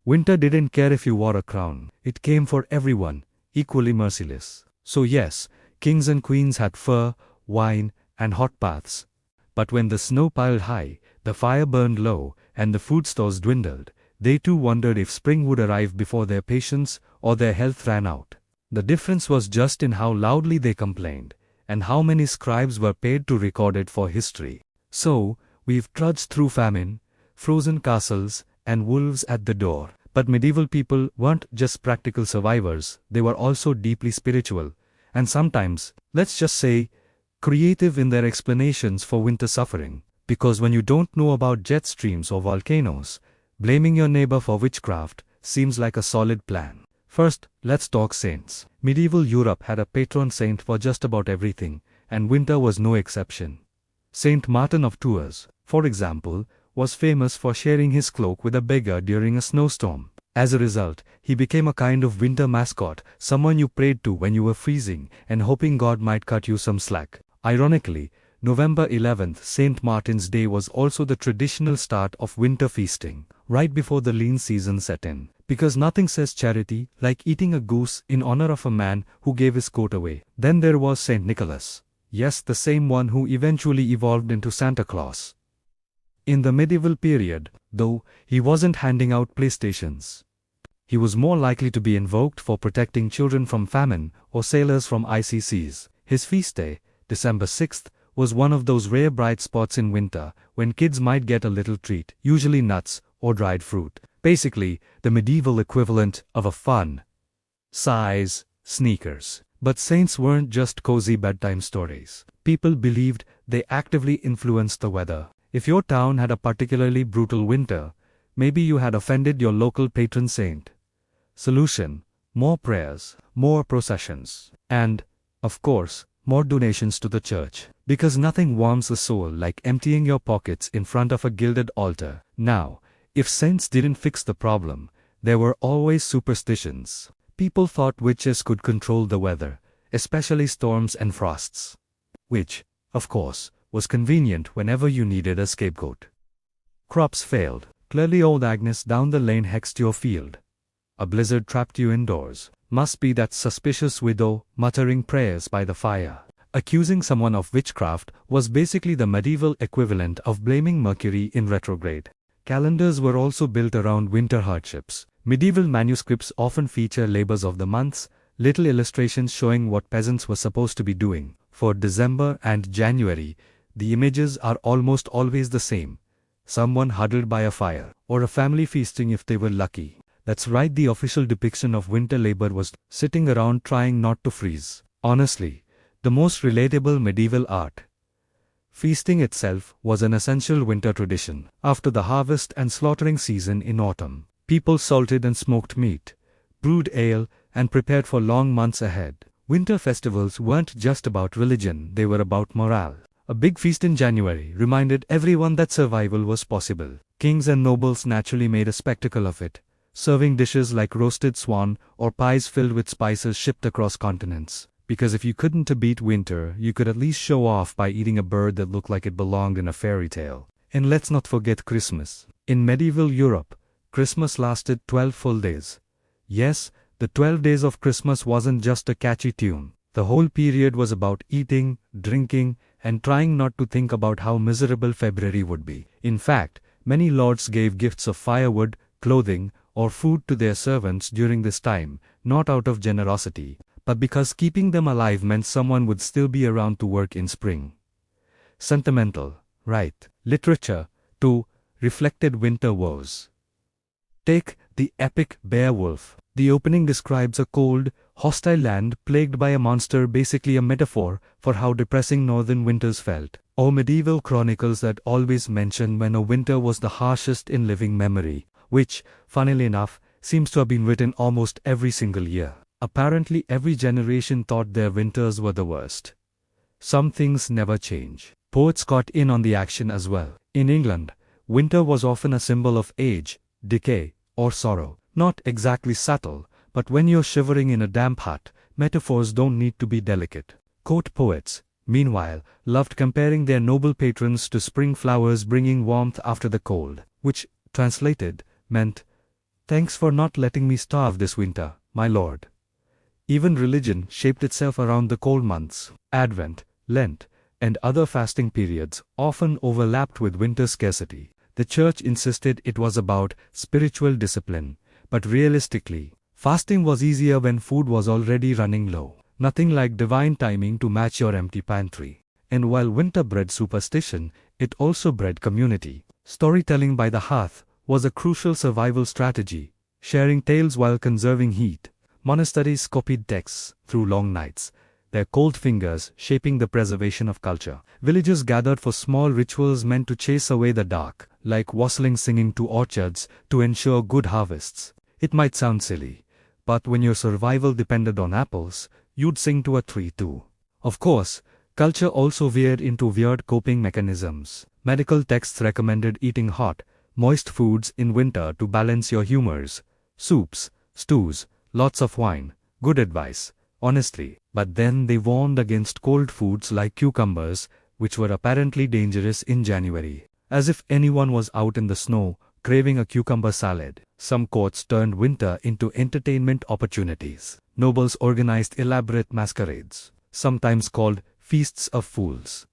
Winter didn't care if you wore a crown. It came for everyone, equally merciless. So yes, kings and queens had fur, wine, and hot baths. But when the snow piled high, the fire burned low, and the food stores dwindled, they too wondered if spring would arrive before their patience or their health ran out. The difference was just in how loudly they complained, and how many scribes were paid to record it for history. So, we've trudged through famine, frozen castles, and wolves at the door. But medieval people weren't just practical survivors, they were also deeply spiritual, and sometimes, let's just say, creative in their explanations for winter suffering. Because when you don't know about jet streams or volcanoes, blaming your neighbor for witchcraft seems like a solid plan. First, let's talk saints. Medieval Europe had a patron saint for just about everything, and winter was no exception. Saint Martin of Tours, for example, was famous for sharing his cloak with a beggar during a snowstorm. As a result, he became a kind of winter mascot, someone you prayed to when you were freezing and hoping God might cut you some slack. Ironically, November 11th, St. Martin's Day, was also the traditional start of winter feasting, right before the lean season set in. Because nothing says charity like eating a goose in honor of a man who gave his coat away. Then there was St. Nicholas. Yes, the same one who eventually evolved into Santa Claus. In the medieval period, though, he wasn't handing out PlayStations. He was more likely to be invoked for protecting children from famine or sailors from icy seas. His feast day, December 6th, was one of those rare bright spots in winter when kids might get a little treat, usually nuts or dried fruit. Basically, the medieval equivalent of a fun size sneakers. But saints weren't just cozy bedtime stories. People believed they actively influenced the weather. If your town had a particularly brutal winter, maybe you had offended your local patron saint. Solution: more prayers, more processions, and, of course, more donations to the church. Because nothing warms the soul like emptying your pockets in front of a gilded altar. Now, if saints didn't fix the problem, there were always superstitions. People thought witches could control the weather, especially storms and frosts. Which, of course, was convenient whenever you needed a scapegoat. Crops failed. Clearly old Agnes down the lane hexed your field. A blizzard trapped you indoors. Must be that suspicious widow muttering prayers by the fire. Accusing someone of witchcraft was basically the medieval equivalent of blaming Mercury in retrograde. Calendars were also built around winter hardships. Medieval manuscripts often feature labors of the months, little illustrations showing what peasants were supposed to be doing. For December and January, the images are almost always the same. Someone huddled by a fire, or a family feasting if they were lucky. That's right, the official depiction of winter labor was sitting around trying not to freeze. Honestly, the most relatable medieval art. Feasting itself was an essential winter tradition. After the harvest and slaughtering season in autumn, people salted and smoked meat, brewed ale, and prepared for long months ahead. Winter festivals weren't just about religion, they were about morale. A big feast in January reminded everyone that survival was possible. Kings and nobles naturally made a spectacle of it, serving dishes like roasted swan or pies filled with spices shipped across continents. Because if you couldn't beat winter, you could at least show off by eating a bird that looked like it belonged in a fairy tale. And let's not forget Christmas. In medieval Europe, Christmas lasted 12 full days. Yes, the 12 days of Christmas wasn't just a catchy tune. The whole period was about eating, drinking, and trying not to think about how miserable February would be. In fact, many lords gave gifts of firewood, clothing, or food to their servants during this time, not out of generosity, but because keeping them alive meant someone would still be around to work in spring. Sentimental, right? Literature, too, reflected winter woes. Take the epic Beowulf. The opening describes a cold, hostile land plagued by a monster, basically a metaphor for how depressing northern winters felt. Or medieval chronicles that always mention when a winter was the harshest in living memory, which, funnily enough, seems to have been written almost every single year. Apparently every generation thought their winters were the worst. some things never change. Poets got in on the action as well. In England, winter was often a symbol of age, decay, or sorrow. Not exactly subtle, but when you're shivering in a damp hut, metaphors don't need to be delicate. Court poets, meanwhile, loved comparing their noble patrons to spring flowers bringing warmth after the cold, which, translated, meant, "Thanks for not letting me starve this winter, my lord." Even religion shaped itself around the cold months. Advent, Lent, and other fasting periods often overlapped with winter scarcity. The church insisted it was about spiritual discipline, but realistically, fasting was easier when food was already running low. Nothing like divine timing to match your empty pantry. And while winter bred superstition, it also bred community. Storytelling by the hearth was a crucial survival strategy, sharing tales while conserving heat. Monasteries copied texts through long nights, their cold fingers shaping the preservation of culture. Villagers gathered for small rituals meant to chase away the dark, like wassailing singing to orchards to ensure good harvests. It might sound silly, but when your survival depended on apples, you'd sing to a tree too. Of course, culture also veered into weird coping mechanisms. Medical texts recommended eating hot, moist foods in winter to balance your humors. Soups, stews, lots of wine, good advice, honestly. But then they warned against cold foods like cucumbers, which were apparently dangerous in January. As if anyone was out in the snow, craving a cucumber salad. Some courts turned winter into entertainment opportunities. Nobles organized elaborate masquerades, sometimes called feasts of fools,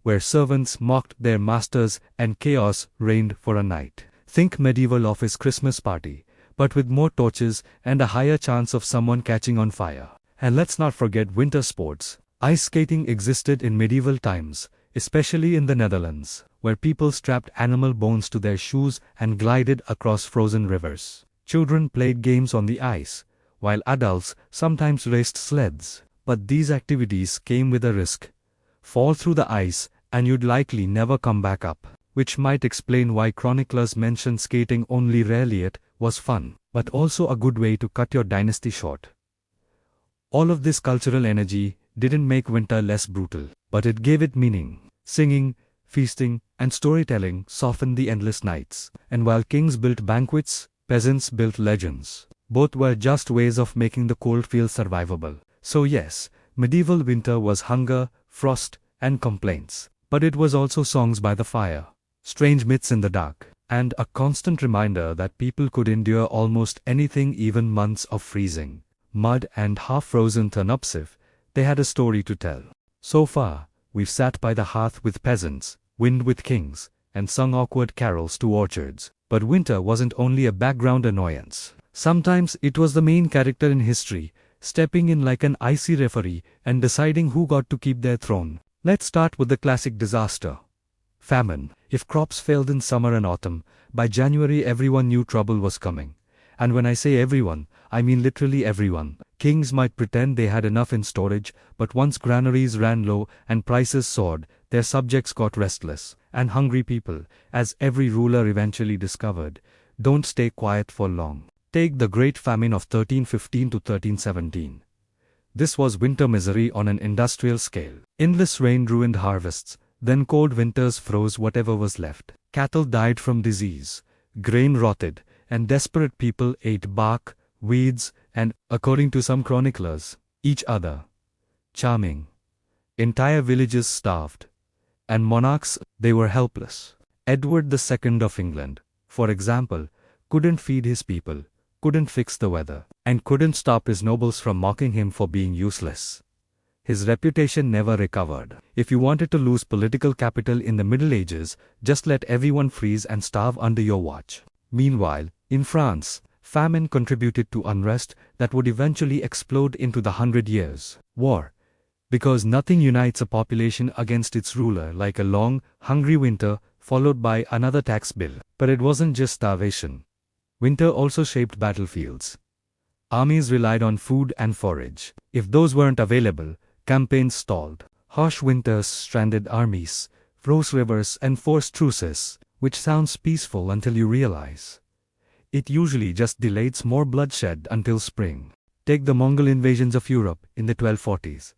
where servants mocked their masters and chaos reigned for a night. Think medieval office Christmas party, but with more torches and a higher chance of someone catching on fire. And let's not forget winter sports. Ice skating existed in medieval times, especially in the Netherlands, where people strapped animal bones to their shoes and glided across frozen rivers. Children played games on the ice, while adults sometimes raced sleds. But these activities came with a risk. Fall through the ice, and you'd likely never come back up. Which might explain why chroniclers mention skating only rarely. It was fun, but also a good way to cut your dynasty short. All of this cultural energy didn't make winter less brutal, but it gave it meaning. Singing, feasting, and storytelling softened the endless nights. And while kings built banquets, peasants built legends. Both were just ways of making the cold feel survivable. So yes, medieval winter was hunger, frost, and complaints. But it was also songs by the fire, strange myths in the dark, and a constant reminder that people could endure almost anything, even months of freezing, mud and half-frozen turnips if they had a story to tell. So far, we've sat by the hearth with peasants, wind with kings, and sung awkward carols to orchards. But winter wasn't only a background annoyance. Sometimes it was the main character in history, stepping in like an icy referee and deciding who got to keep their throne. Let's start with the classic disaster. Famine. If crops failed in summer and autumn, by January everyone knew trouble was coming. And when I say everyone, I mean literally everyone. Kings might pretend they had enough in storage, but once granaries ran low and prices soared, their subjects got restless. And hungry people, as every ruler eventually discovered, don't stay quiet for long. Take the Great Famine of 1315 to 1317. This was winter misery on an industrial scale. Endless rain ruined harvests, then cold winters froze whatever was left. Cattle died from disease, grain rotted, and desperate people ate bark, weeds, and, according to some chroniclers, each other. Charming. Entire villages starved. And monarchs, they were helpless. Edward II of England, for example, couldn't feed his people, couldn't fix the weather, and couldn't stop his nobles from mocking him for being useless. His reputation never recovered. If you wanted to lose political capital in the Middle Ages, just let everyone freeze and starve under your watch. Meanwhile, in France, famine contributed to unrest that would eventually explode into the 100 Years' War. Because nothing unites a population against its ruler like a long, hungry winter followed by another tax bill. But it wasn't just starvation. Winter also shaped battlefields. Armies relied on food and forage. If those weren't available, campaigns stalled. Harsh winters stranded armies, froze rivers, and forced truces, which sounds peaceful until you realize it usually just delayed more bloodshed until spring. Take the Mongol invasions of Europe in the 1240s.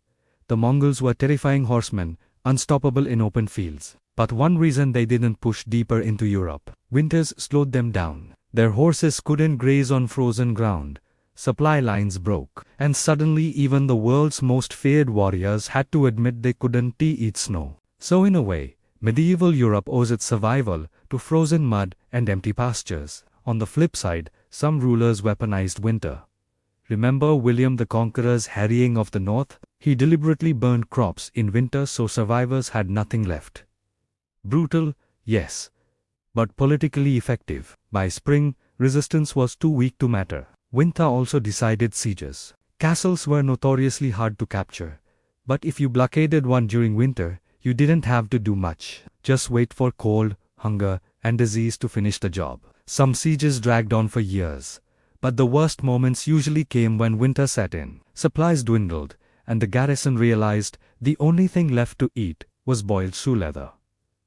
The Mongols were terrifying horsemen, unstoppable in open fields. But one reason they didn't push deeper into Europe. Winters slowed them down. Their horses couldn't graze on frozen ground. Supply lines broke. And suddenly even the world's most feared warriors had to admit they couldn't eat snow. So in a way, medieval Europe owes its survival to frozen mud and empty pastures. On the flip side, some rulers weaponized winter. Remember William the Conqueror's harrying of the north? He deliberately burned crops in winter so survivors had nothing left. Brutal, yes, but politically effective. By spring, resistance was too weak to matter. Winter also decided sieges. Castles were notoriously hard to capture, but if you blockaded one during winter, you didn't have to do much. Just wait for cold, hunger, and disease to finish the job. Some sieges dragged on for years, but the worst moments usually came when winter set in. Supplies dwindled, and the garrison realized the only thing left to eat was boiled shoe leather.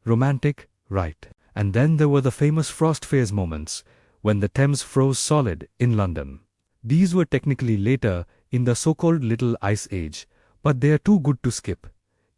Romantic, right? And then there were the famous frost phase moments, when the Thames froze solid in London. These were technically later in the so-called Little Ice Age, but they are too good to skip.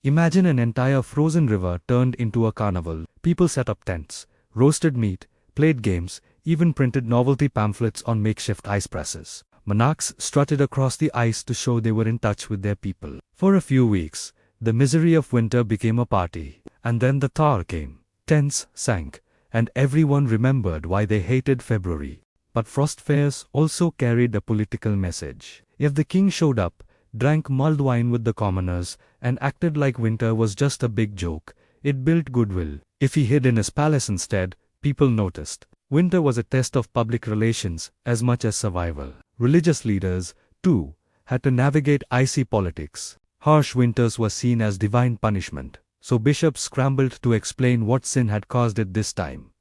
Imagine an entire frozen river turned into a carnival. People set up tents, roasted meat, played games, even printed novelty pamphlets on makeshift ice presses. Monarchs strutted across the ice to show they were in touch with their people. For a few weeks, the misery of winter became a party. And then the thaw came. Tents sank, and everyone remembered why they hated February. But frost fairs also carried a political message. If the king showed up, drank mulled wine with the commoners, and acted like winter was just a big joke, it built goodwill. If he hid in his palace instead, people noticed. Winter was a test of public relations as much as survival. Religious leaders, too, had to navigate icy politics. Harsh winters were seen as divine punishment, so bishops scrambled to explain what sin had caused it this time.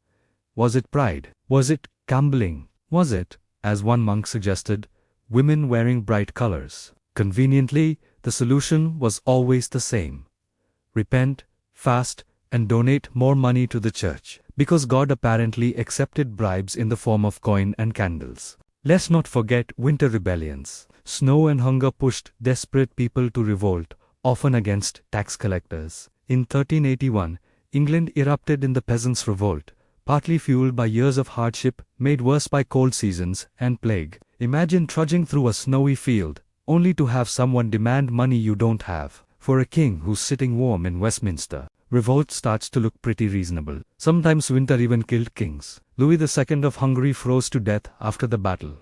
Was it pride? Was it gambling? Was it, as one monk suggested, women wearing bright colors? Conveniently, the solution was always the same. Repent, fast, and donate more money to the church, because God apparently accepted bribes in the form of coin and candles. Let's not forget winter rebellions. Snow and hunger pushed desperate people to revolt, often against tax collectors. In 1381, England erupted in the Peasants' Revolt, partly fueled by years of hardship, made worse by cold seasons and plague. Imagine trudging through a snowy field, only to have someone demand money you don't have. For a king who's sitting warm in Westminster, revolt starts to look pretty reasonable. Sometimes winter even killed kings. Louis II of Hungary froze to death after the Battle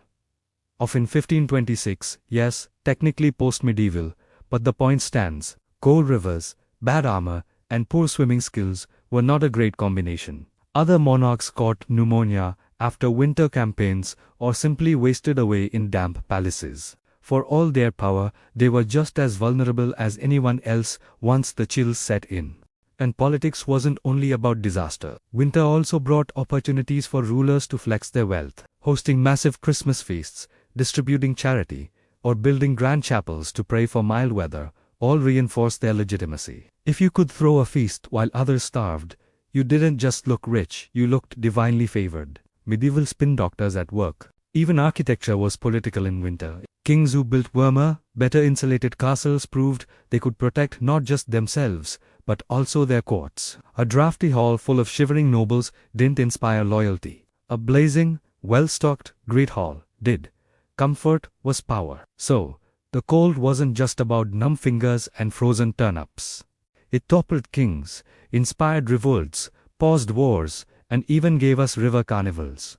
of in 1526, yes, technically post-medieval, but the point stands. Cold rivers, bad armor, and poor swimming skills were not a great combination. Other monarchs caught pneumonia after winter campaigns or simply wasted away in damp palaces. For all their power, they were just as vulnerable as anyone else once the chills set in. And politics wasn't only about disaster. Winter also brought opportunities for rulers to flex their wealth. Hosting massive Christmas feasts, distributing charity, or building grand chapels to pray for mild weather, all reinforced their legitimacy. If you could throw a feast while others starved, you didn't just look rich, you looked divinely favored. Medieval spin doctors at work. Even architecture was political in winter. Kings who built warmer, better insulated castles proved they could protect not just themselves, but also their courts. A drafty hall full of shivering nobles didn't inspire loyalty. A blazing, well-stocked, great hall did. Comfort was power. So, the cold wasn't just about numb fingers and frozen turnips. It toppled kings, inspired revolts, paused wars, and even gave us river carnivals.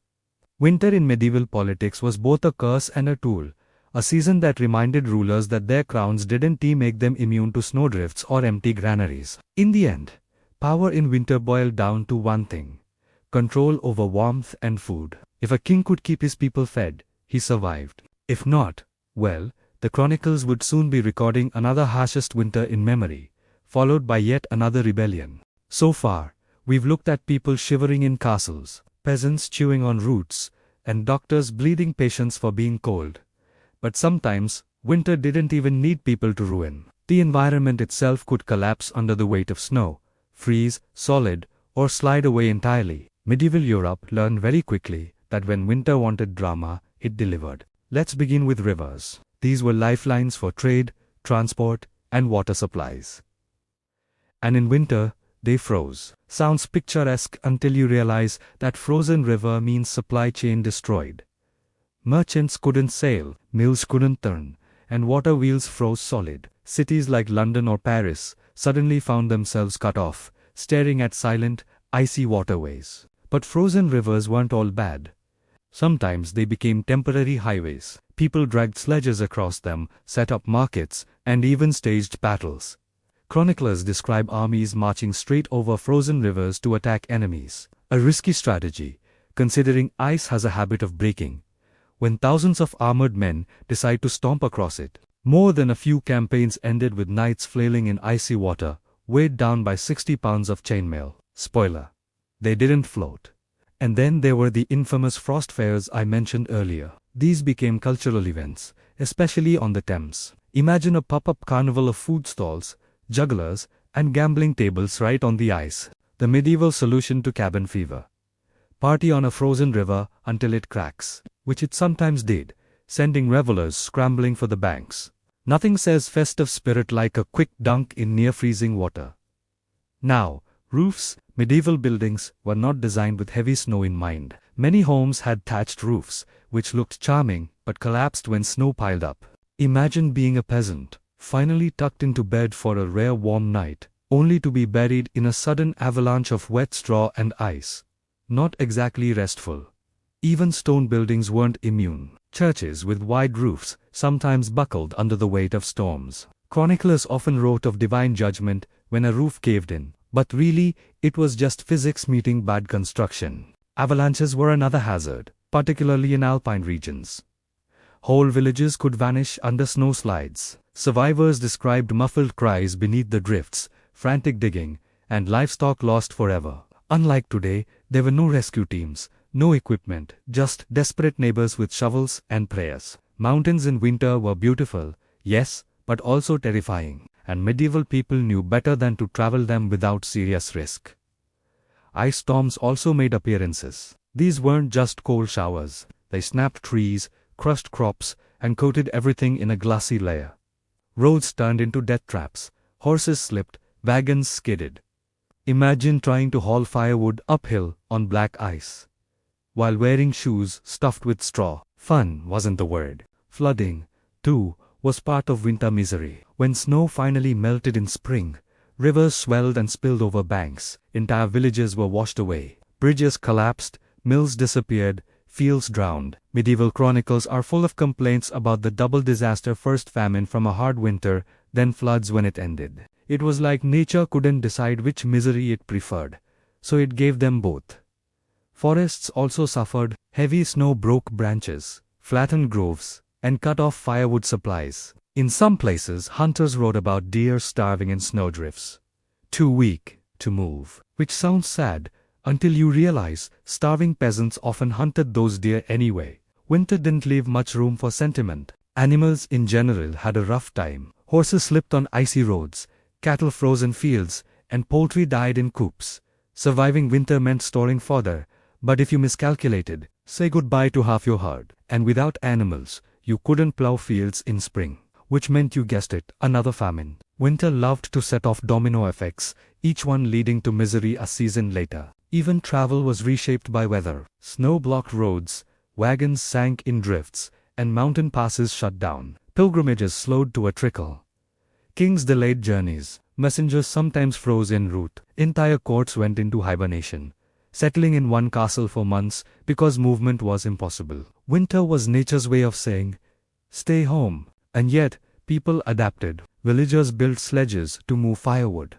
Winter in medieval politics was both a curse and a tool, a season that reminded rulers that their crowns didn't make them immune to snowdrifts or empty granaries. In the end, power in winter boiled down to one thing: control over warmth and food. If a king could keep his people fed, he survived. If not, well, the chronicles would soon be recording another harshest winter in memory, followed by yet another rebellion. So far, we've looked at people shivering in castles, peasants chewing on roots, and doctors bleeding patients for being cold. But sometimes, winter didn't even need people to ruin. The environment itself could collapse under the weight of snow, freeze, solid, or slide away entirely. Medieval Europe learned very quickly that when winter wanted drama, it delivered. Let's begin with rivers. These were lifelines for trade, transport, and water supplies. And in winter, they froze. Sounds picturesque until you realize that frozen river means supply chain destroyed. Merchants couldn't sail, mills couldn't turn, and water wheels froze solid. Cities like London or Paris suddenly found themselves cut off, staring at silent, icy waterways. But frozen rivers weren't all bad. Sometimes they became temporary highways. People dragged sledges across them, set up markets, and even staged battles. Chroniclers describe armies marching straight over frozen rivers to attack enemies. A risky strategy, considering ice has a habit of breaking. When thousands of armored men decide to stomp across it, more than a few campaigns ended with knights flailing in icy water, weighed down by 60 pounds of chainmail. Spoiler: they didn't float. And then there were the infamous frost fairs I mentioned earlier. These became cultural events, especially on the Thames. Imagine a pop-up carnival of food stalls, jugglers, and gambling tables right on the ice. The medieval solution to cabin fever. Party on a frozen river until it cracks, which it sometimes did, sending revelers scrambling for the banks. Nothing says festive spirit like a quick dunk in near-freezing water. Now, roofs, medieval buildings were not designed with heavy snow in mind. Many homes had thatched roofs, which looked charming but collapsed when snow piled up. Imagine being a peasant, finally tucked into bed for a rare warm night, only to be buried in a sudden avalanche of wet straw and ice. Not exactly restful. Even stone buildings weren't immune. Churches with wide roofs sometimes buckled under the weight of storms. Chroniclers often wrote of divine judgment when a roof caved in, but really, it was just physics meeting bad construction. Avalanches were another hazard, particularly in alpine regions. Whole villages could vanish under snowslides. Survivors described muffled cries beneath the drifts, frantic digging, and livestock lost forever. Unlike today, there were no rescue teams, no equipment, just desperate neighbors with shovels and prayers. Mountains in winter were beautiful, yes, but also terrifying, and medieval people knew better than to travel them without serious risk. Ice storms also made appearances. These weren't just cold showers. They snapped trees, crushed crops, and coated everything in a glassy layer. Roads turned into death traps, horses slipped, wagons skidded. Imagine trying to haul firewood uphill on black ice, while wearing shoes stuffed with straw. Fun wasn't the word. Flooding, too, was part of winter misery. When snow finally melted in spring, rivers swelled and spilled over banks. Entire villages were washed away. Bridges collapsed, mills disappeared, fields drowned. Medieval chronicles are full of complaints about the double disaster: first famine from a hard winter, then floods when it ended. It was like nature couldn't decide which misery it preferred, so it gave them both. Forests also suffered. Heavy snow broke branches, flattened groves, and cut off firewood supplies. In some places, hunters wrote about deer starving in snowdrifts, too weak to move. Which sounds sad, until you realize starving peasants often hunted those deer anyway. Winter didn't leave much room for sentiment. Animals in general had a rough time. Horses slipped on icy roads, cattle froze in fields, and poultry died in coops. Surviving winter meant storing fodder, but if you miscalculated, say goodbye to half your herd. And without animals, you couldn't plow fields in spring, which meant, you guessed it, another famine. Winter loved to set off domino effects, each one leading to misery a season later. Even travel was reshaped by weather. Snow blocked roads, wagons sank in drifts, and mountain passes shut down. Pilgrimages slowed to a trickle. Kings delayed journeys. Messengers sometimes froze en route. Entire courts went into hibernation, settling in one castle for months because movement was impossible. Winter was nature's way of saying, stay home. And yet, people adapted. Villagers built sledges to move firewood.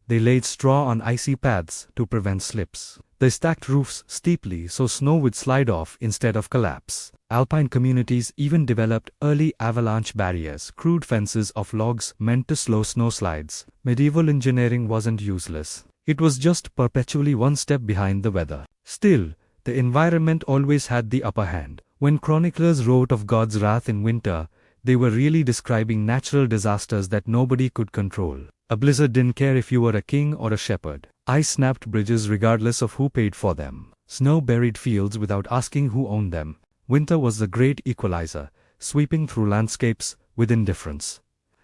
They laid straw on icy paths to prevent slips. They stacked roofs steeply so snow would slide off instead of collapse. Alpine communities even developed early avalanche barriers, crude fences of logs meant to slow snowslides. Medieval engineering wasn't useless. It was just perpetually one step behind the weather. Still, the environment always had the upper hand. When chroniclers wrote of God's wrath in winter, they were really describing natural disasters that nobody could control. A blizzard didn't care if you were a king or a shepherd. Ice snapped bridges regardless of who paid for them. Snow buried fields without asking who owned them. Winter was the great equalizer, sweeping through landscapes with indifference.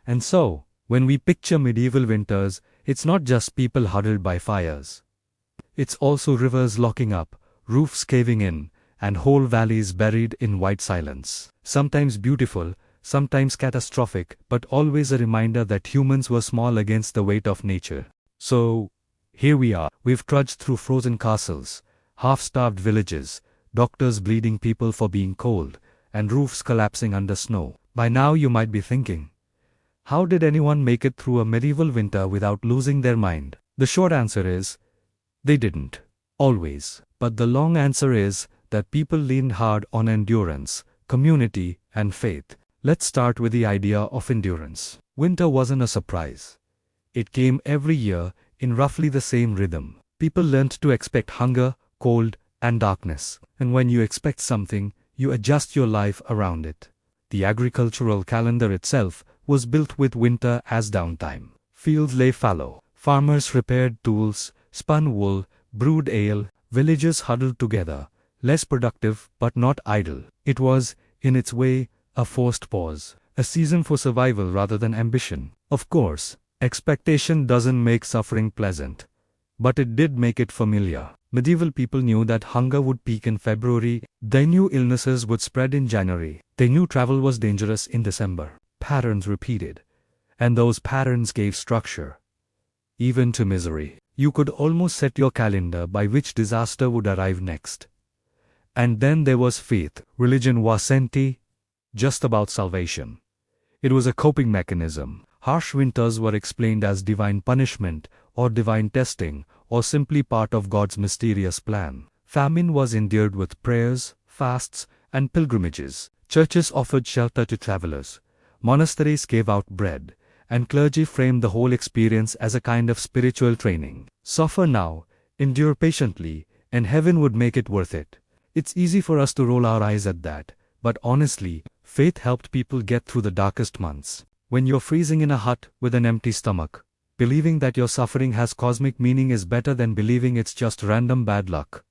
And so, When we picture medieval winters, it's not just people huddled by fires. It's also rivers locking up, roofs caving in, and whole valleys buried in white silence. Sometimes beautiful, sometimes catastrophic, but always a reminder that humans were small against the weight of nature. So, here we are. We've trudged through frozen castles, half-starved villages, doctors bleeding people for being cold, and roofs collapsing under snow. By now you might be thinking, how did anyone make it through a medieval winter without losing their mind? The short answer is, they didn't. Always. But the long answer is that people leaned hard on endurance, community, and faith. Let's start with the idea of endurance. Winter wasn't a surprise. It came every year in roughly the same rhythm. People learned to expect hunger, cold, and darkness. And when you expect something, you adjust your life around it. The agricultural calendar itself was built with winter as downtime. Fields lay fallow. Farmers repaired tools, spun wool, brewed ale. Villagers huddled together, less productive but not idle. It was, in its way, a forced pause, a season for survival rather than ambition. Of course, expectation doesn't make suffering pleasant, but it did make it familiar. Medieval people knew that hunger would peak in February, they knew illnesses would spread in January, they knew travel was dangerous in December. Patterns repeated, and those patterns gave structure, even to misery. You could almost set your calendar by which disaster would arrive next. And then there was faith. Religion wasn't just about salvation. It was a coping mechanism. Harsh winters were explained as divine punishment, or divine testing, or simply part of God's mysterious plan. Famine was endured with prayers, fasts, and pilgrimages. Churches offered shelter to travelers. Monasteries gave out bread, and clergy framed the whole experience as a kind of spiritual training. Suffer now, endure patiently, and heaven would make it worth it. It's easy for us to roll our eyes at that, but honestly, faith helped people get through the darkest months. When you're freezing in a hut with an empty stomach, believing that your suffering has cosmic meaning is better than believing it's just random bad luck.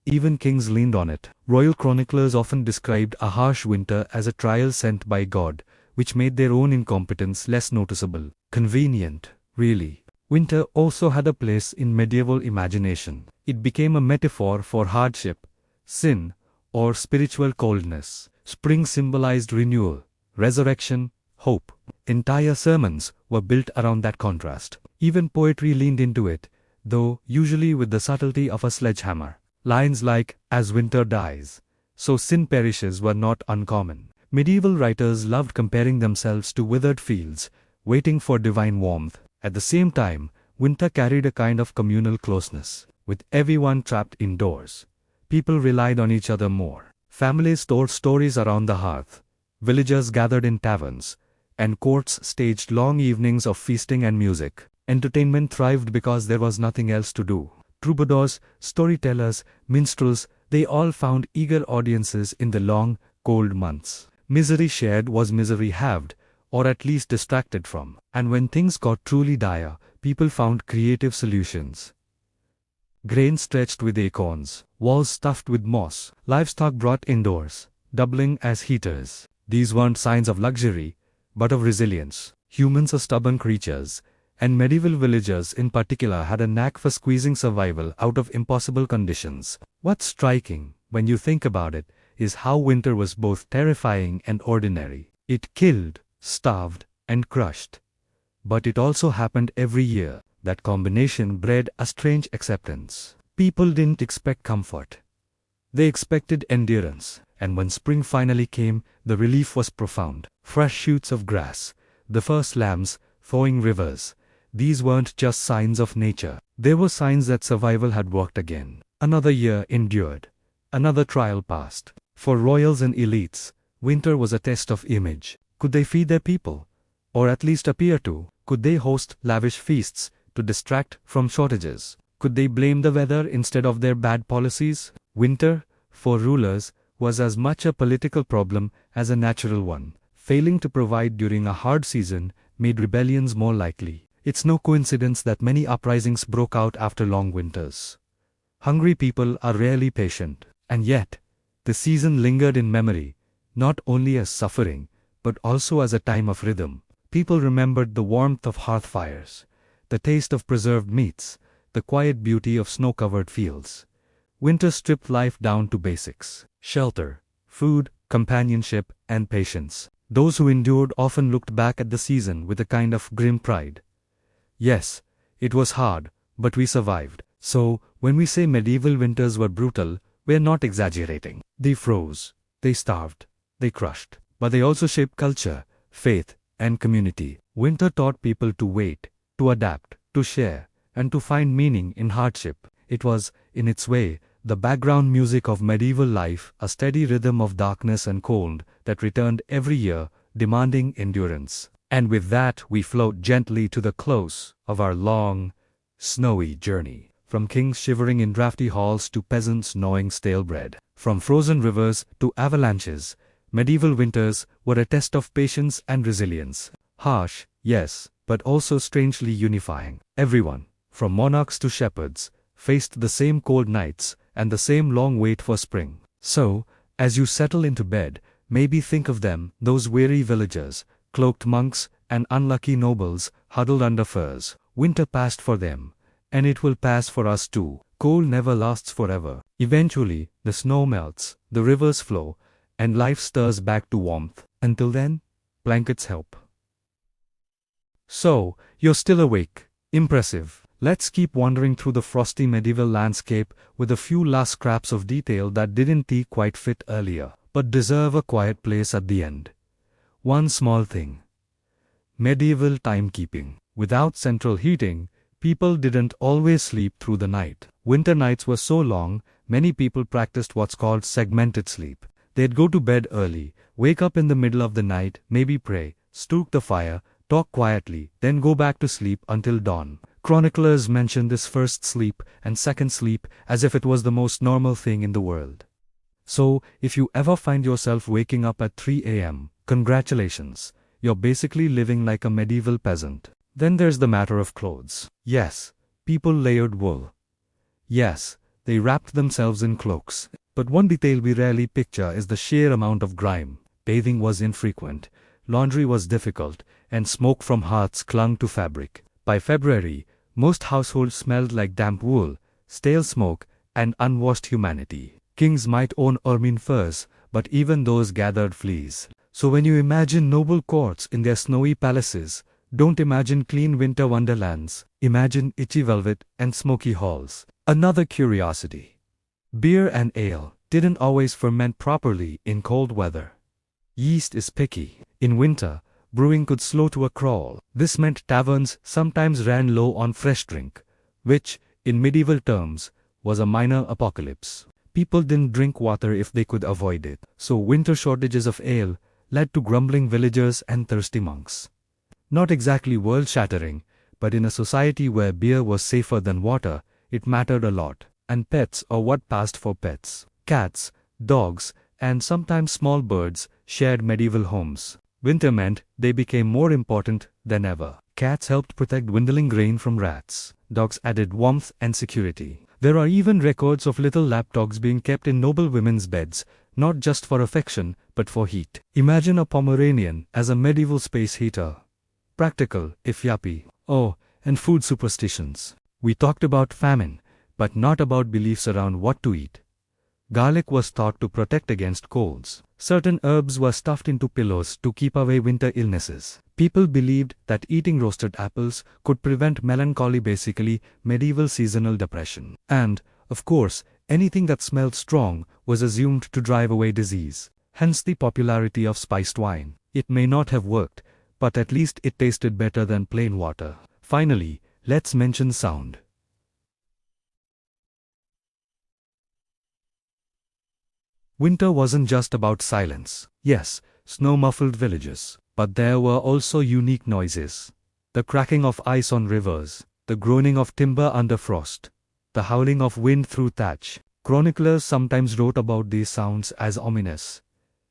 Even kings leaned on it. Royal chroniclers often described a harsh winter as a trial sent by God, which made their own incompetence less noticeable. Convenient, really. Winter also had a place in medieval imagination. It became a metaphor for hardship, sin, or spiritual coldness. Spring symbolized renewal, resurrection, hope. Entire sermons were built around that contrast. Even poetry leaned into it, though usually with the subtlety of a sledgehammer. Lines like, "As winter dies, so sin perishes" were not uncommon. Medieval writers loved comparing themselves to withered fields, waiting for divine warmth. At the same time, winter carried a kind of communal closeness. With everyone trapped indoors, people relied on each other more. Families told stories around the hearth. Villagers gathered in taverns, and courts staged long evenings of feasting and music. Entertainment thrived because there was nothing else to do. Troubadours, storytellers, minstrels, they all found eager audiences in the long, cold months. Misery shared was misery halved, or at least distracted from. And when things got truly dire, people found creative solutions. Grain stretched with acorns, walls stuffed with moss, livestock brought indoors, doubling as heaters. These weren't signs of luxury, but of resilience. Humans are stubborn creatures, and medieval villagers in particular had a knack for squeezing survival out of impossible conditions. What's striking, when you think about it, is how winter was both terrifying and ordinary. It killed, starved, and crushed. But it also happened every year. That combination bred a strange acceptance. People didn't expect comfort. They expected endurance, and when spring finally came, the relief was profound. Fresh shoots of grass, the first lambs, thawing rivers. These weren't just signs of nature. They were signs that survival had worked again. Another year endured. Another trial passed. For royals and elites, winter was a test of image. Could they feed their people? Or at least appear to? Could they host lavish feasts to distract from shortages? Could they blame the weather instead of their bad policies? Winter, for rulers, was as much a political problem as a natural one. Failing to provide during a hard season made rebellions more likely. It's no coincidence that many uprisings broke out after long winters. Hungry people are rarely patient, and yet, the season lingered in memory, not only as suffering, but also as a time of rhythm. People remembered the warmth of hearth fires, the taste of preserved meats, the quiet beauty of snow-covered fields. Winter stripped life down to basics: shelter, food, companionship, and patience. Those who endured often looked back at the season with a kind of grim pride. Yes, it was hard, but we survived. So, when we say medieval winters were brutal, we're not exaggerating. They froze, they starved, they crushed. But they also shaped culture, faith, and community. Winter taught people to wait, to adapt, to share, and to find meaning in hardship. It was, in its way, the background music of medieval life, a steady rhythm of darkness and cold that returned every year, demanding endurance. And with that, we float gently to the close of our long, snowy journey. From kings shivering in drafty halls to peasants gnawing stale bread. From frozen rivers to avalanches, medieval winters were a test of patience and resilience. Harsh, yes, but also strangely unifying. Everyone, from monarchs to shepherds, faced the same cold nights and the same long wait for spring. So, as you settle into bed, maybe think of them, those weary villagers, cloaked monks, and unlucky nobles huddled under furs. Winter passed for them, and it will pass for us too. Cold never lasts forever. Eventually, the snow melts, the rivers flow, and life stirs back to warmth. Until then, blankets help. So, you're still awake. Impressive. Let's keep wandering through the frosty medieval landscape with a few last scraps of detail that didn't quite fit earlier, but deserve a quiet place at the end. One small thing. Medieval timekeeping. Without central heating, people didn't always sleep through the night. Winter nights were so long, many people practiced what's called segmented sleep. They'd go to bed early, wake up in the middle of the night, maybe pray, stoke the fire, talk quietly, then go back to sleep until dawn. Chroniclers mention this first sleep and second sleep as if it was the most normal thing in the world. So, if you ever find yourself waking up at 3 a.m., congratulations, you're basically living like a medieval peasant. Then there's the matter of clothes. Yes, people layered wool. Yes, they wrapped themselves in cloaks. But one detail we rarely picture is the sheer amount of grime. Bathing was infrequent, laundry was difficult, and smoke from hearths clung to fabric. By February, most households smelled like damp wool, stale smoke, and unwashed humanity. Kings might own ermine furs, but even those gathered fleas. So when you imagine noble courts in their snowy palaces, don't imagine clean winter wonderlands, imagine itchy velvet and smoky halls. Another curiosity. Beer and ale didn't always ferment properly in cold weather. Yeast is picky. In winter, brewing could slow to a crawl. This meant taverns sometimes ran low on fresh drink, which, in medieval terms, was a minor apocalypse. People didn't drink water if they could avoid it. So winter shortages of ale led to grumbling villagers and thirsty monks. Not exactly world-shattering, but in a society where beer was safer than water, it mattered a lot. And pets, or what passed for pets, cats, dogs, and sometimes small birds, shared medieval homes. Winter meant they became more important than ever. Cats helped protect dwindling grain from rats. Dogs added warmth and security. There are even records of little lapdogs being kept in noble women's beds, not just for affection, but for heat. Imagine a Pomeranian as a medieval space heater. Practical, if yuppie. Oh, and food superstitions. We talked about famine, but not about beliefs around what to eat. Garlic was thought to protect against colds. Certain herbs were stuffed into pillows to keep away winter illnesses. People believed that eating roasted apples could prevent melancholy, basically medieval seasonal depression. And, of course, anything that smelled strong was assumed to drive away disease. Hence the popularity of spiced wine. It may not have worked, but at least it tasted better than plain water. Finally, let's mention sound. Winter wasn't just about silence. Yes, snow-muffled villages. But there were also unique noises. The cracking of ice on rivers, the groaning of timber under frost, the howling of wind through thatch. Chroniclers sometimes wrote about these sounds as ominous,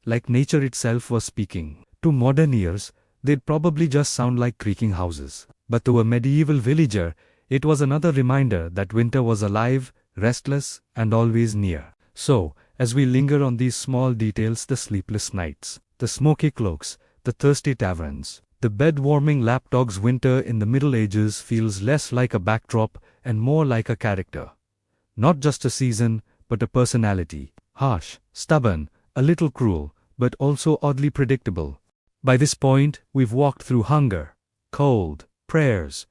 like nature itself was speaking. To modern ears, they'd probably just sound like creaking houses. But to a medieval villager, it was another reminder that winter was alive, restless, and always near. So, as we linger on these small details, the sleepless nights, the smoky cloaks, the thirsty taverns, The bed-warming lapdog's winter in the Middle Ages feels less like a backdrop and more like a character. Not just a season, but a personality. Harsh, stubborn, a little cruel, but also oddly predictable. By this point, we've walked through hunger, cold, prayers,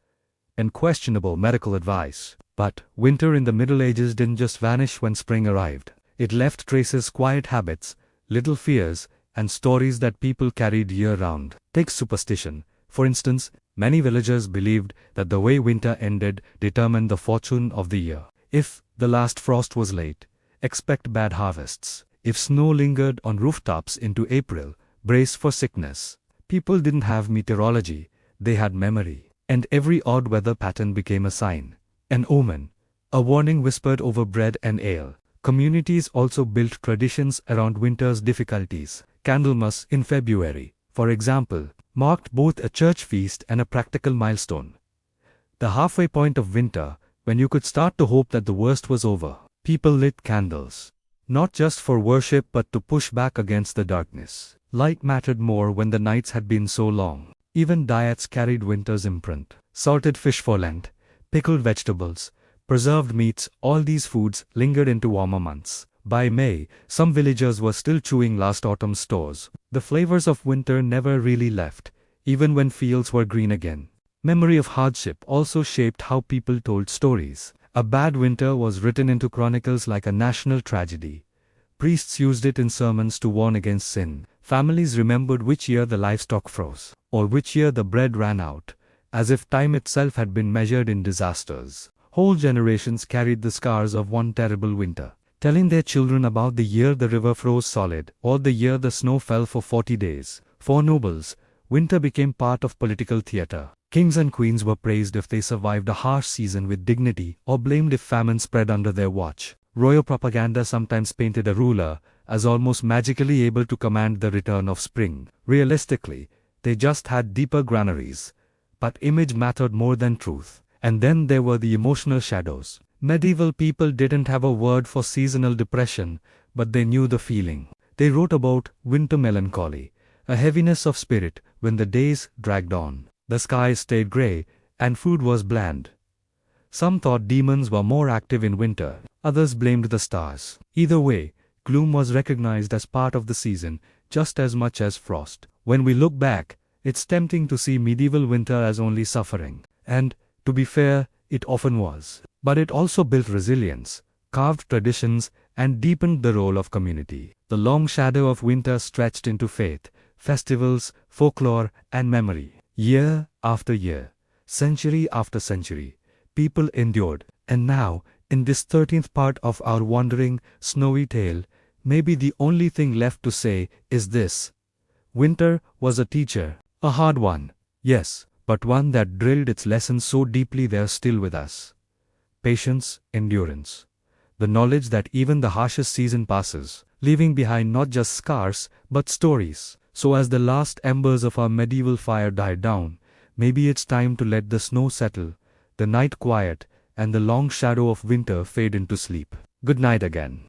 and questionable medical advice. But winter in the Middle Ages didn't just vanish when spring arrived. It left traces, quiet habits, little fears, and stories that people carried year-round. Take superstition. For instance, many villagers believed that the way winter ended determined the fortune of the year. If the last frost was late, expect bad harvests. If snow lingered on rooftops into April, brace for sickness. People didn't have meteorology, they had memory. And every odd weather pattern became a sign, an omen, a warning whispered over bread and ale. Communities also built traditions around winter's difficulties. Candlemas in February, for example, marked both a church feast and a practical milestone. The halfway point of winter, when you could start to hope that the worst was over. People lit candles. Not just for worship but to push back against the darkness. Light mattered more when the nights had been so long. Even diets carried winter's imprint. Salted fish for Lent, pickled vegetables, preserved meats, all these foods lingered into warmer months. By May, some villagers were still chewing last autumn's stores. The flavors of winter never really left, even when fields were green again. Memory of hardship also shaped how people told stories. A bad winter was written into chronicles like a national tragedy. Priests used it in sermons to warn against sin. Families remembered which year the livestock froze, or which year the bread ran out, as if time itself had been measured in disasters. Whole generations carried the scars of one terrible winter, telling their children about the year the river froze solid, or the year the snow fell for 40 days. For nobles, winter became part of political theatre. Kings and queens were praised if they survived a harsh season with dignity, or blamed if famine spread under their watch. Royal propaganda sometimes painted a ruler as almost magically able to command the return of spring. Realistically, they just had deeper granaries. But image mattered more than truth. And then there were the emotional shadows. Medieval people didn't have a word for seasonal depression, but they knew the feeling. They wrote about winter melancholy, a heaviness of spirit when the days dragged on. The sky stayed grey, and food was bland. Some thought demons were more active in winter, others blamed the stars. Either way, gloom was recognized as part of the season, just as much as frost. When we look back, it's tempting to see medieval winter as only suffering. And, to be fair, it often was. But it also built resilience, carved traditions, and deepened the role of community. The long shadow of winter stretched into faith, festivals, folklore, and memory. Year after year, century after century, people endured. And now, in this 13th part of our wandering, snowy tale, maybe the only thing left to say is this. Winter was a teacher, a hard one, yes, but one that drilled its lessons so deeply they're still with us. Patience, endurance. The knowledge that even the harshest season passes, leaving behind not just scars, but stories. So as the last embers of our medieval fire died down, maybe it's time to let the snow settle, the night quiet, and the long shadow of winter fade into sleep. Good night again.